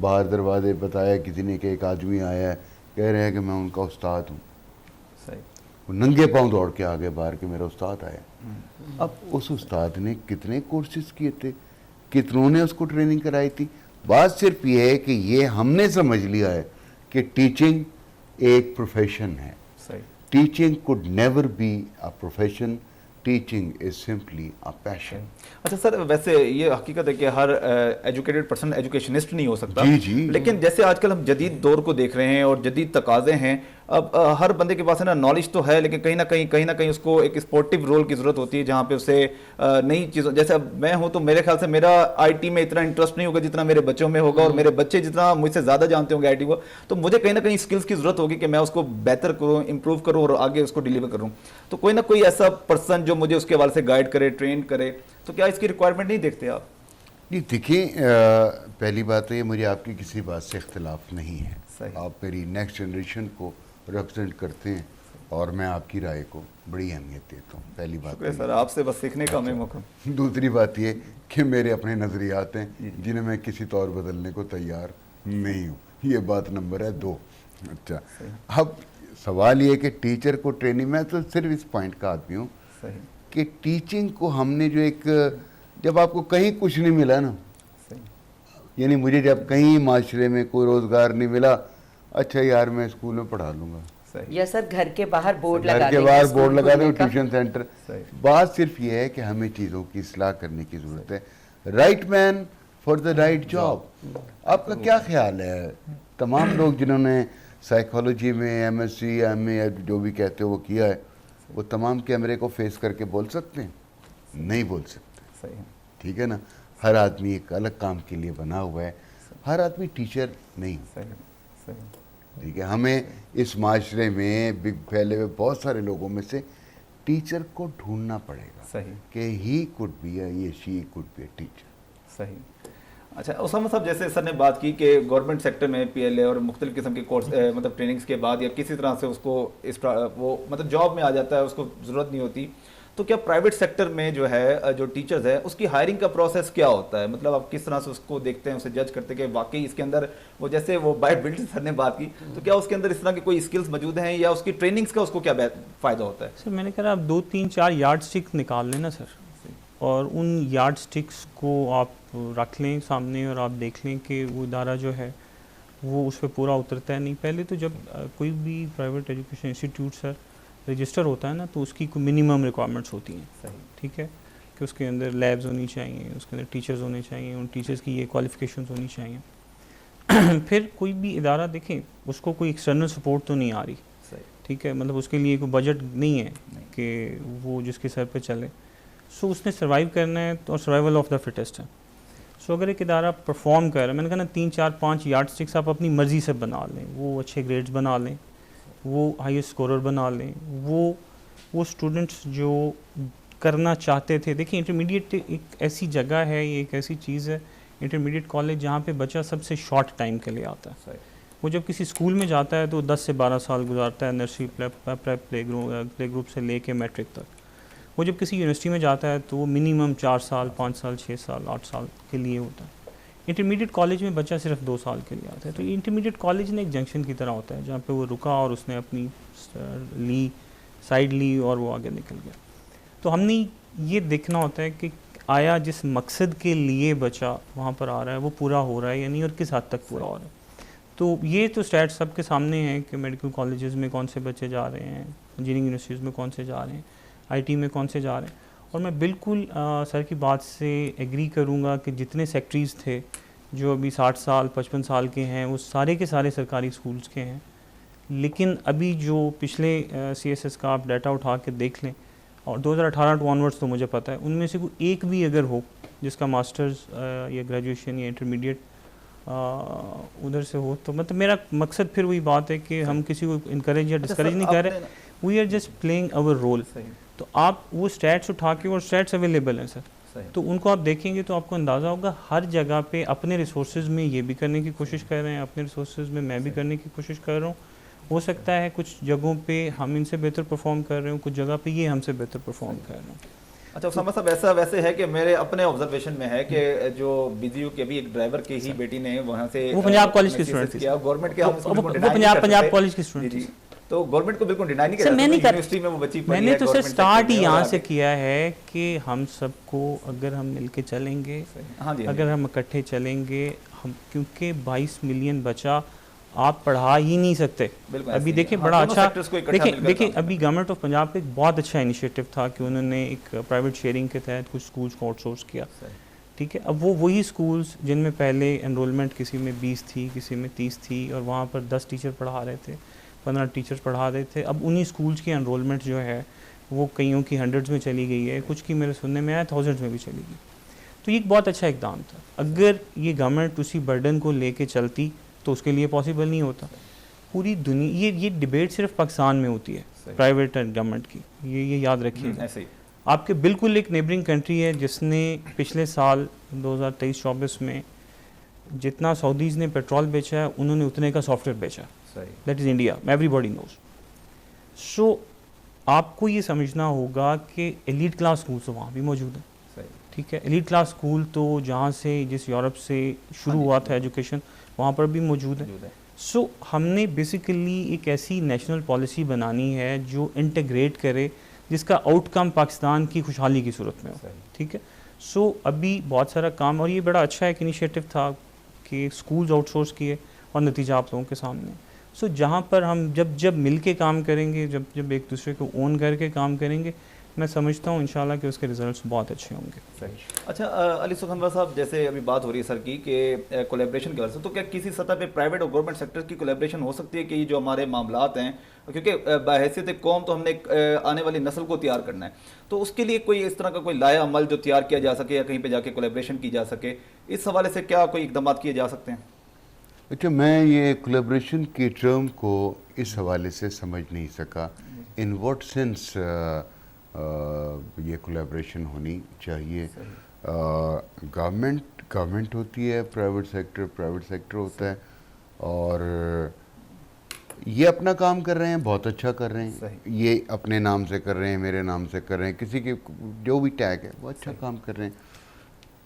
Speaker 2: باہر دروازے بتایا کسی نے کہ ایک آدمی آیا ہے, کہہ رہے ہیں کہ میں ان کا استاد ہوں. وہ ننگے پاؤں دوڑ کے آگے باہر کہ میرا استاد آیا. اب اس استاد نے کتنے کورسز کیے تھے, کتنوں نے اس کو ٹریننگ کرائی تھی. بات صرف یہ ہے کہ یہ ہم نے سمجھ لیا ہے کہ ٹیچنگ ایک پروفیشن ہے. Teaching could never be a profession. Teaching is simply a passion.
Speaker 1: اچھا سر, ویسے یہ حقیقت ہے کہ ہر ایجوکیٹڈ پرسن ایجوکیشنسٹ نہیں ہو سکتا,
Speaker 2: جی
Speaker 1: لیکن جیسے آج کل ہم جدید دور کو دیکھ رہے ہیں اور جدید تقاضے ہیں, اب ہر بندے کے پاس ہے نا نالج تو ہے، لیکن کہیں نہ کہیں اس کو ایک اسپورٹیو رول کی ضرورت ہوتی ہے جہاں پہ اسے نئی چیزوں، جیسے اب میں ہوں تو میرے خیال سے میرا آئی ٹی میں اتنا انٹرسٹ نہیں ہوگا جتنا میرے بچوں میں ہوگا، اور میرے بچے جتنا مجھ سے زیادہ جانتے ہوں گے آئی ٹی کو، تو مجھے کہیں نہ کہیں اسکلس کی ضرورت ہوگی کہ میں اس کو بہتر کروں، امپروو کروں اور آگے اس کو ڈیلیور کروں. تو کوئی نہ کوئی ایسا پرسن جو مجھے اس کے حوالے سے گائیڈ کرے، ٹرین کرے، تو کیا اس کی ریکوائرمنٹ نہیں دیکھتے آپ؟
Speaker 2: جی دیکھیں، پہلی بات تو یہ مجھے آپ کی کسی بات سے اختلاف نہیں ہے.
Speaker 1: صحیح.
Speaker 2: آپ میری نیکسٹ جنریشن کو ریپرزینٹ کرتے ہیں اور میں آپ کی رائے کو بڑی اہمیت دیتا ہوں. پہلی بات
Speaker 1: شکریہ سر، آپ سے بس سیکھنے کا ہمیں موقع.
Speaker 2: دوسری بات یہ کہ میرے اپنے نظریات ہیں جنہیں میں کسی طور بدلنے کو تیار نہیں ہوں. یہ بات نمبر ہے 2. اچھا، اب سوال یہ کہ ٹیچر کو ٹریننگ، میں تو صرف اس پوائنٹ کا آدمی ہوں
Speaker 1: صحیح
Speaker 2: کہ ٹیچنگ کو ہم نے جو ایک، جب آپ کو کہیں کچھ نہیں ملا نا، یعنی مجھے جب کہیں معاشرے میں کوئی روزگار نہیں ملا، اچھا یار میں اسکول میں پڑھا لوں گا،
Speaker 4: یا سر گھر کے باہر بورڈ لگا
Speaker 2: گھر کے
Speaker 4: دیں،
Speaker 2: باہر
Speaker 4: اسکول
Speaker 2: بورڈ لگا
Speaker 4: کھلنے
Speaker 2: دیں،
Speaker 4: کا۔
Speaker 2: Tuition centre.
Speaker 1: صحیح.
Speaker 2: بات صرف یہ ہے کہ ہمیں چیزوں کی اصلاح کرنے کی ضرورت ہے. Right man for the right job. آپ کا کیا خیال ہے، تمام لوگ جنہوں نے سائیکالوجی میں ایم ایس سی ایم اے جو بھی کہتے ہو وہ کیا ہے، وہ تمام کیمرے کو فیس کر کے بول سکتے ہیں؟ نہیں بول سکتے.
Speaker 1: صحیح.
Speaker 2: ٹھیک ہے نا، ہر آدمی ایک الگ کام کے لیے بنا ہوا ہے، ہر آدمی ٹیچر نہیں.
Speaker 1: صحیح.
Speaker 2: ٹھیک ہے، ہمیں اس معاشرے میں پھیلے ہوئے بہت سارے لوگوں میں سے ٹیچر کو ڈھونڈنا پڑے گا
Speaker 1: صحیح.
Speaker 2: کہ he could be a she could be a teacher.
Speaker 1: صحیح. اچھا اسامہ صاحب، جیسے سر نے بات کی کہ گورنمنٹ سیکٹر میں پی ایل اے اور مختلف قسم کے کورس مطلب ٹریننگز کے بعد یا کسی طرح سے اس کو وہ مطلب جاب میں آ جاتا ہے، اس کو ضرورت نہیں ہوتی، تو کیا پرائیویٹ سیکٹر میں جو ہے جو ٹیچرز ہے اس کی ہائرنگ کا پروسیس کیا ہوتا ہے؟ مطلب آپ کس طرح سے اس کو دیکھتے ہیں، اسے جج کرتے ہیں کہ واقعی اس کے اندر وہ، جیسے وہ بائی بلڈ سر نے بات کی، تو کیا اس کے اندر اس طرح کی کوئی اسکلز موجود ہیں یا اس کی ٹریننگز کا اس کو کیا فائدہ ہوتا ہے؟
Speaker 3: سر میں نے کہا آپ 2-3-4 یارڈ سٹک نکال لیں نا سر، اور ان یارڈ سٹکس کو آپ رکھ لیں سامنے اور آپ دیکھ لیں کہ وہ ادارہ جو ہے وہ اس پہ پورا اترتا ہے نہیں. پہلے تو جب کوئی بھی پرائیویٹ ایجوکیشن انسٹیٹیوٹ سر رجسٹر ہوتا ہے نا، تو اس کی کوئی منیمم ریکوائرمنٹس ہوتی ہیں.
Speaker 1: صحیح.
Speaker 3: ٹھیک ہے، کہ اس کے اندر لیبز ہونی چاہیے، اس کے اندر ٹیچرز ہونے چاہیے، ان ٹیچرز کی یہ کوالیفیکیشنز ہونی چاہیے. پھر کوئی بھی ادارہ دیکھیں اس کو کوئی ایکسٹرنل سپورٹ تو نہیں آ رہی.
Speaker 1: صحیح.
Speaker 3: ٹھیک ہے، مطلب اس کے لیے کوئی بجٹ نہیں ہے کہ وہ جس کے سر پہ چلے. سو اس نے سروائیو کرنا ہے، اور سروائیول آف دا فٹیسٹ ہے. سو اگر ایک ادارہ پرفارم کر رہا ہے، میں نے کہا نا 3-4-5 یارڈ سٹکس آپ اپنی مرضی سے بنا لیں، وہ اچھے گریڈز بنا لیں، وہ ہائیسٹ اسکورر بنا لیں، وہ اسٹوڈنٹس جو کرنا چاہتے تھے. دیکھیں انٹرمیڈیٹ ایک ایسی جگہ ہے، یہ ایک ایسی چیز ہے انٹرمیڈیٹ کالج جہاں پہ بچہ سب سے شارٹ ٹائم کے لیے آتا ہے.
Speaker 1: صحیح.
Speaker 3: وہ جب کسی اسکول میں جاتا ہے تو 10 سے 12 سال گزارتا ہے، نرسری پلے گروپ سے لے کے میٹرک تک. وہ جب کسی یونیورسٹی میں جاتا ہے تو وہ منیمم 4 سال 5 سال 6 سال 8 سال کے لیے ہوتا ہے. انٹرمیڈیٹ کالج میں بچہ صرف 2 سال کے لیے آتا ہے. تو انٹرمیڈیٹ کالج نے ایک جنکشن کی طرح ہوتا ہے جہاں پہ وہ رکا اور اس نے اپنی سائڈ لی اور وہ آگے نکل گیا. تو ہم نے یہ دیکھنا ہوتا ہے کہ آیا جس مقصد کے لیے بچہ وہاں پر آ رہا ہے وہ پورا ہو رہا ہے یا نہیں، اور کس حد تک پورا ہو رہا ہے. تو یہ تو اسٹیٹ سب کے سامنے ہیں کہ میڈیکل کالجز میں کون سے بچے جا رہے ہیں، انجینئرنگ یونیورسٹیز میں کون سے جا رہے ہیں، آئی ٹی میں کون سے جا رہے ہیں. اور میں بالکل سر کی بات سے ایگری کروں گا کہ جتنے سیکٹریز تھے جو ابھی 60 سال 55 سال کے ہیں وہ سارے کے سارے سرکاری اسکولز کے ہیں. لیکن ابھی جو پچھلے سی ایس ایس کا آپ ڈیٹا اٹھا کے دیکھ لیں، اور 2018 ٹو آنورڈس تو مجھے پتہ ہے ان میں سے کوئی ایک بھی اگر ہو جس کا ماسٹرز یا گریجویشن یا انٹرمیڈیٹ ادھر سے ہو، تو مطلب میرا مقصد پھر وہی بات ہے کہ ہم کسی کو انکریج یا ڈسکریج نہیں کر رہے، we are just playing our role. تو آپ وہ اسٹیٹس اٹھا کے، اور اسٹیٹس اویلیبل ہیں سر، تو ان کو آپ دیکھیں گے تو آپ کو اندازہ ہوگا ہر جگہ پہ اپنے ریسورسز میں یہ بھی کرنے کی کوشش کر رہے ہیں، اپنے ریسورسز میں بھی کرنے کی کوشش کر رہا ہوں. ہو سکتا ہے کچھ جگہوں پہ ہم ان سے بہتر پرفارم کر رہے ہوں، کچھ جگہ پہ یہ ہم سے بہتر پرفارم کر رہے ہیں.
Speaker 1: اچھا اسامہ صاحب، ایسا ویسے ہے کہ میرے اپنے آبزرویشن میں ہے کہ جو بی جی یو کے بھی ایک ڈرائیور کی ہی بیٹی نے وہاں سے
Speaker 3: وہ پنجاب کالج کی اسٹوڈنٹ
Speaker 1: تھی، گورنمنٹ کے
Speaker 3: پنجاب کالج کی اسٹوڈنٹ تھی.
Speaker 1: تو گورنمنٹ کو بالکل ڈینائی نہیں کر
Speaker 3: سر.
Speaker 1: یونیورسٹی میں وہ بچی پڑھی ہے.
Speaker 3: میں نے تو سر اسٹارٹ ہی یہاں سے کیا ہے کہ ہم سب کو اگر ہم مل کے چلیں گے، اگر ہم اکٹھے چلیں گے، ہم کیونکہ 22 ملین بچہ آپ پڑھا ہی نہیں سکتے. ابھی دیکھیں بڑا اچھا، دیکھیں ابھی گورنمنٹ آف پنجاب کا ایک بہت اچھا انیشیٹو تھا کہ انہوں نے ایک پرائیویٹ شیئرنگ کے تحت کچھ اسکولس کو آؤٹ سورس کیا. ٹھیک ہے، اب وہ وہی اسکولس جن میں پہلے انرولمنٹ کسی میں 20 تھی، کسی میں 30 تھی، اور وہاں پر 10 ٹیچر پڑھا رہے تھے، 15 ٹیچرز پڑھا رہے تھے. اب انہی اسکولس کی انرولمنٹ جو ہے وہ کئیوں کی 100s میں چلی گئی ہے, کچھ کی میرے سننے میں آیا 1000s میں بھی چلی گئی. تو یہ ایک بہت اچھا اقدام تھا. اگر یہ گورنمنٹ اسی برڈن کو لے کے چلتی تو اس کے لیے پاسبل نہیں ہوتا. پوری دنیا یہ ڈبیٹ صرف پاکستان میں ہوتی ہے پرائیویٹ اینڈ گورنمنٹ کی, یہ یاد رکھیے گا. آپ کے بالکل ایک نیبرنگ کنٹری ہے جس نے پچھلے سال 2023-24 میں جتنا سعودیز نے پیٹرول بیچا ہے انہوں نے اتنے کا سافٹ ویئر بیچا. That is India, everybody knows. So آپ کو یہ سمجھنا ہوگا کہ ایلیٹ کلاس اسکول تو وہاں بھی موجود ہیں. ٹھیک ہے, ایلیٹ کلاس اسکول تو جہاں سے جس یورپ سے شروع ہوا تھا ایجوکیشن وہاں پر بھی موجود ہے. سو ہم نے بیسیکلی ایک ایسی نیشنل پالیسی بنانی ہے جو انٹیگریٹ کرے, جس کا آؤٹ کم پاکستان کی خوشحالی کی صورت میں ہو. ٹھیک ہے, سو ابھی بہت سارا کام, اور یہ بڑا اچھا ایک انیشیٹو تھا کہ اسکولز آؤٹ سورس کیے اور نتیجہ آپ لوگوں کے سامنے. سو جہاں پر ہم جب مل کے کام کریں گے, جب ایک دوسرے کو اون کر کے کام کریں گے, میں سمجھتا ہوں انشاءاللہ کہ اس کے ریزلٹس بہت اچھے ہوں گے.
Speaker 1: صحیح. اچھا علی سکھنور صاحب, جیسے ابھی بات ہو رہی ہے سر کی کہ کولیبریشن کی وجہ سے, تو کیا کسی سطح پہ پرائیویٹ اور گورنمنٹ سیکٹر کی کولیبریشن ہو سکتی ہے کہ یہ جو ہمارے معاملات ہیں, کیونکہ بحیثیت قوم تو ہم نے آنے والی نسل کو تیار کرنا ہے, تو اس کے لیے کوئی اس طرح کا کوئی لائحہ عمل جو تیار کیا جا سکے یا کہیں پہ جا کے کولیبریشن کی جا سکے, اس حوالے سے کیا کوئی اقدامات کیے جا سکتے ہیں؟
Speaker 2: اچھا, میں یہ کولیبریشن کی ٹرم کو اس حوالے سے سمجھ نہیں سکا. ان واٹ سینس یہ کولیبریشن ہونی چاہیے؟ گورنمنٹ ہوتی ہے, پرائیویٹ سیکٹر ہوتا ہے, اور یہ اپنا کام کر رہے ہیں, بہت اچھا کر رہے ہیں. یہ اپنے نام سے کر رہے ہیں, میرے نام سے کر رہے ہیں, کسی کے جو بھی ٹیگ ہے وہ اچھا کام کر رہے ہیں.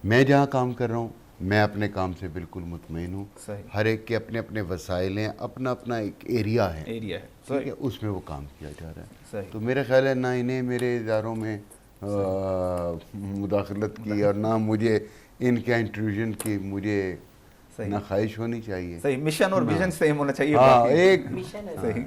Speaker 2: میں جہاں کام کر رہا ہوں میں اپنے کام سے بالکل مطمئن ہوں. ہر ایک کے اپنے اپنے وسائل ہیں, اپنا اپنا ایک ایریا ہے, ٹھیک ہے, اس میں وہ کام کیا جا رہا ہے. تو میرا خیال ہے نہ انہیں میرے اداروں میں مداخلت کی اور نہ مجھے ان کے انٹرویژن کی مجھے نہ خواہش ہونی چاہیے.
Speaker 1: صحیح, مشن اور ویژن سیم ہونا چاہیے.
Speaker 2: ایک
Speaker 1: صحیح.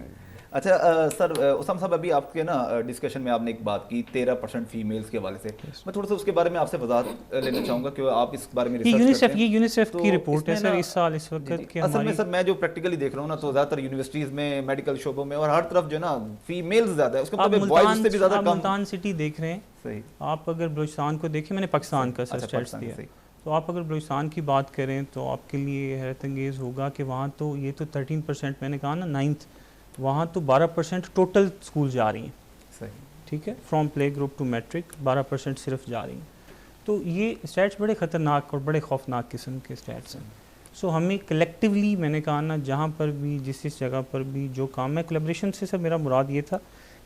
Speaker 1: اچھا سر اسام صاحب, ابھی آپ کے نا ڈسکشن میں آپ نے ایک بات کی 13% فیمیلز کے حوالے سے, میں تھوڑا سا اس کے بارے میں آپ سے وضاحت لینا چاہوں گا کہ آپ اس بارے میں ریسرچ کرتے ہیں.
Speaker 3: یہ یونیسیف کی رپورٹ ہے سر اس سال اس وقت کہ
Speaker 1: اصل میں سر میں جو پریکٹیکلی دیکھ رہا ہوں نا, تو زیادہ تر یونیورسٹیز میں, میڈیکل شعبوں میں اور ہر طرف جو ہے نا فیمیلز زیادہ ہے, اس کے مطلب بوائز سے بھی زیادہ کم.
Speaker 3: ملتان سٹی دیکھ رہے ہیں. صحیح. آپ اگر بلوچستان کو دیکھیں, میں نے پاکستان کا سٹیٹس دیا, تو آپ اگر بلوچستان کی بات کریں تو آپ کے لیے حیرت انگیز ہوگا کہ وہاں تو یہ تو 13% میں نے کہا نا 9th, وہاں تو 12% ٹوٹل اسکول جا رہی ہیں. صحیح. ٹھیک ہے, from play group to matric 12% صرف جا رہی ہیں. تو یہ اسٹیٹس بڑے خطرناک اور بڑے خوفناک قسم کے اسٹیٹس ہیں. سو ہمیں کلیکٹیولی, میں نے کہا نا, جہاں پر بھی جس جگہ پر بھی جو کام ہے, کولیبریشن سے سر میرا مراد یہ تھا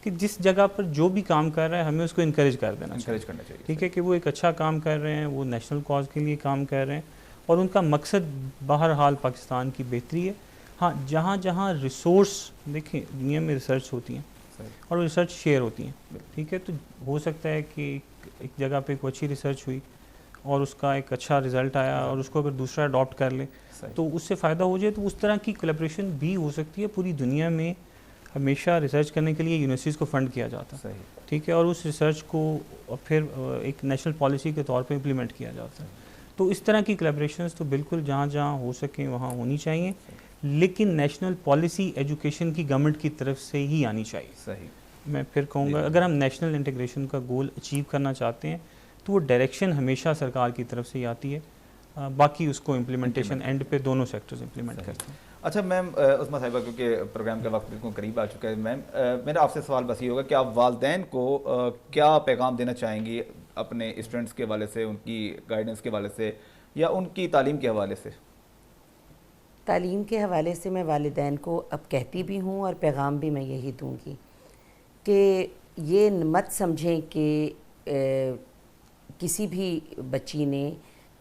Speaker 3: کہ جس جگہ پر جو بھی کام کر رہا ہے ہمیں اس کو انکریج کر دینا چاہیے. ٹھیک ہے, کہ وہ ایک اچھا کام کر رہے ہیں, وہ نیشنل کاز کے لیے کام کر رہے ہیں, اور ان کا مقصد بہرحال پاکستان کی بہتری ہے. ہاں, جہاں جہاں ریسورس, دیکھیں دنیا میں ریسرچ ہوتی ہیں اور وہ ریسرچ شیئر ہوتی ہیں. ٹھیک ہے, تو ہو سکتا ہے کہ ایک جگہ پہ کوئی اچھی ریسرچ ہوئی اور اس کا ایک اچھا رزلٹ آیا اور اس کو اگر دوسرا اڈاپٹ کر لے تو اس سے فائدہ ہو جائے, تو اس طرح کی کولیبریشن بھی ہو سکتی ہے. پوری دنیا میں ہمیشہ ریسرچ کرنے کے لیے یونیورسٹیز کو فنڈ کیا جاتا ہے. ٹھیک ہے, اور اس ریسرچ کو پھر ایک نیشنل پالیسی کے طور پہ امپلیمنٹ کیا جاتا ہے. تو اس طرح کی کولیبریشنز تو بالکل جہاں جہاں ہو سکیں وہاں ہونی چاہیے, لیکن نیشنل پالیسی ایجوکیشن کی گورنمنٹ کی طرف سے ہی آنی چاہیے. صحیح. میں پھر کہوں گا اگر ہم نیشنل انٹیگریشن کا گول اچیو کرنا چاہتے ہیں تو وہ ڈائریکشن ہمیشہ سرکار کی طرف سے ہی آتی ہے, باقی اس کو امپلیمنٹیشن اینڈ پہ دونوں سیکٹرز امپلیمنٹ کرتے ہیں.
Speaker 1: اچھا میم عظمیٰ صاحبہ, کیونکہ پروگرام کا وقت بالکل قریب آ چکا ہے, میم میرا آپ سے سوال بس یہ ہوگا کہ آپ والدین کو کیا پیغام دینا چاہیں گی اپنے اسٹوڈنٹس کے حوالے سے, ان کی گائیڈنس کے حوالے سے یا ان کی تعلیم کے حوالے سے؟
Speaker 4: تعلیم کے حوالے سے میں والدین کو اب کہتی بھی ہوں اور پیغام بھی میں یہی دوں گی کہ یہ مت سمجھیں کہ کسی بھی بچی نے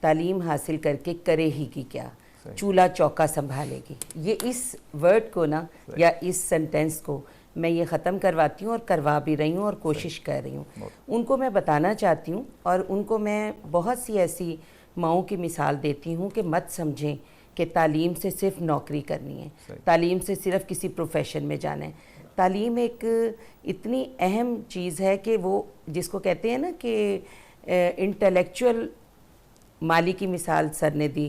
Speaker 4: تعلیم حاصل کر کے کرے ہی کی کیا, چولہا چوکا سنبھالے گی. یہ اس ورڈ کو نا یا اس سنٹینس کو میں یہ ختم کرواتی ہوں اور کروا بھی رہی ہوں اور کوشش کر رہی ہوں. ان کو میں بتانا چاہتی ہوں اور ان کو میں بہت سی ایسی ماؤں کی مثال دیتی ہوں کہ مت سمجھیں کہ تعلیم سے صرف نوکری کرنی ہے, تعلیم سے صرف کسی پروفیشن میں جانا ہے. تعلیم ایک اتنی اہم چیز ہے کہ وہ جس کو کہتے ہیں نا کہ انٹلیکچول, مالی کی مثال سر نے دی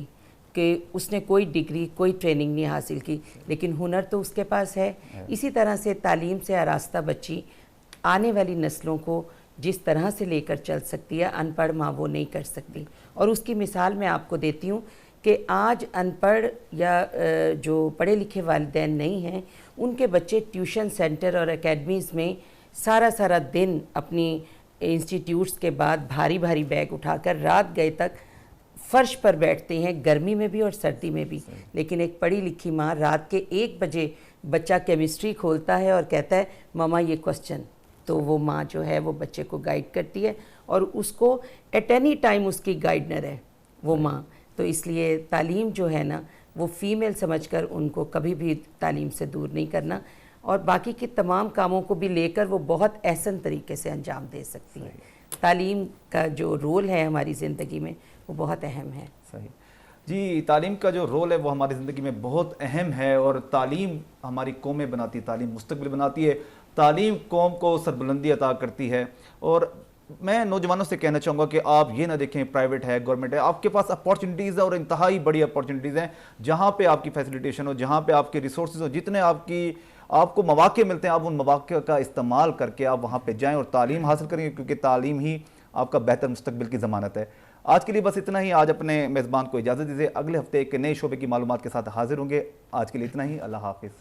Speaker 4: کہ اس نے کوئی ڈگری کوئی ٹریننگ نہیں حاصل کی لیکن ہنر تو اس کے پاس ہے. اسی طرح سے تعلیم سے آراستہ بچی آنے والی نسلوں کو جس طرح سے لے کر چل سکتی ہے ان پڑھ ماں وہ نہیں کر سکتی. اور اس کی مثال میں آپ کو دیتی ہوں کہ آج ان پڑھ یا جو پڑھے لکھے والدین نہیں ہیں ان کے بچے ٹیوشن سینٹر اور اکیڈمیز میں سارا دن اپنی انسٹیٹیوٹس کے بعد بھاری بھاری بیگ اٹھا کر رات گئے تک فرش پر بیٹھتے ہیں, گرمی میں بھی اور سردی میں بھی. لیکن ایک پڑھی لکھی ماں رات کے 1 بجے بچہ کیمسٹری کھولتا ہے اور کہتا ہے ماما یہ کوسچن, تو وہ ماں جو ہے وہ بچے کو گائیڈ کرتی ہے اور اس کو ایٹ اینی ٹائم اس کی گائیڈنر ہے وہ ماں. تو اس لیے تعلیم جو ہے نا وہ فیمیل سمجھ کر ان کو کبھی بھی تعلیم سے دور نہیں کرنا, اور باقی کے تمام کاموں کو بھی لے کر وہ بہت احسن طریقے سے انجام دے سکتی ہیں. تعلیم کا جو رول ہے ہماری زندگی میں وہ بہت اہم ہے.
Speaker 1: صحیح جی, تعلیم کا جو رول ہے وہ ہماری زندگی میں بہت اہم ہے, اور تعلیم ہماری قومیں بناتی ہے, تعلیم مستقبل بناتی ہے, تعلیم قوم کو سربلندی عطا کرتی ہے. اور میں نوجوانوں سے کہنا چاہوں گا کہ آپ یہ نہ دیکھیں پرائیویٹ ہے گورنمنٹ ہے, آپ کے پاس اپارچونیٹیز ہیں اور انتہائی بڑی اپارچونیٹیز ہیں جہاں پہ آپ کی فیسیلیٹیشن ہو, جہاں پہ آپ کے ریسورسز ہو, جتنے آپ کو مواقع ملتے ہیں آپ ان مواقع کا استعمال کر کے آپ وہاں پہ جائیں اور تعلیم حاصل کریں, کیونکہ تعلیم ہی آپ کا بہتر مستقبل کی ضمانت ہے. آج کے لیے بس اتنا ہی. آج اپنے میزبان کو اجازت دیجیے, اگلے ہفتے ایک نئے شعبے کی معلومات کے ساتھ حاضر ہوں گے. آج کے لیے اتنا ہی, اللہ حافظ.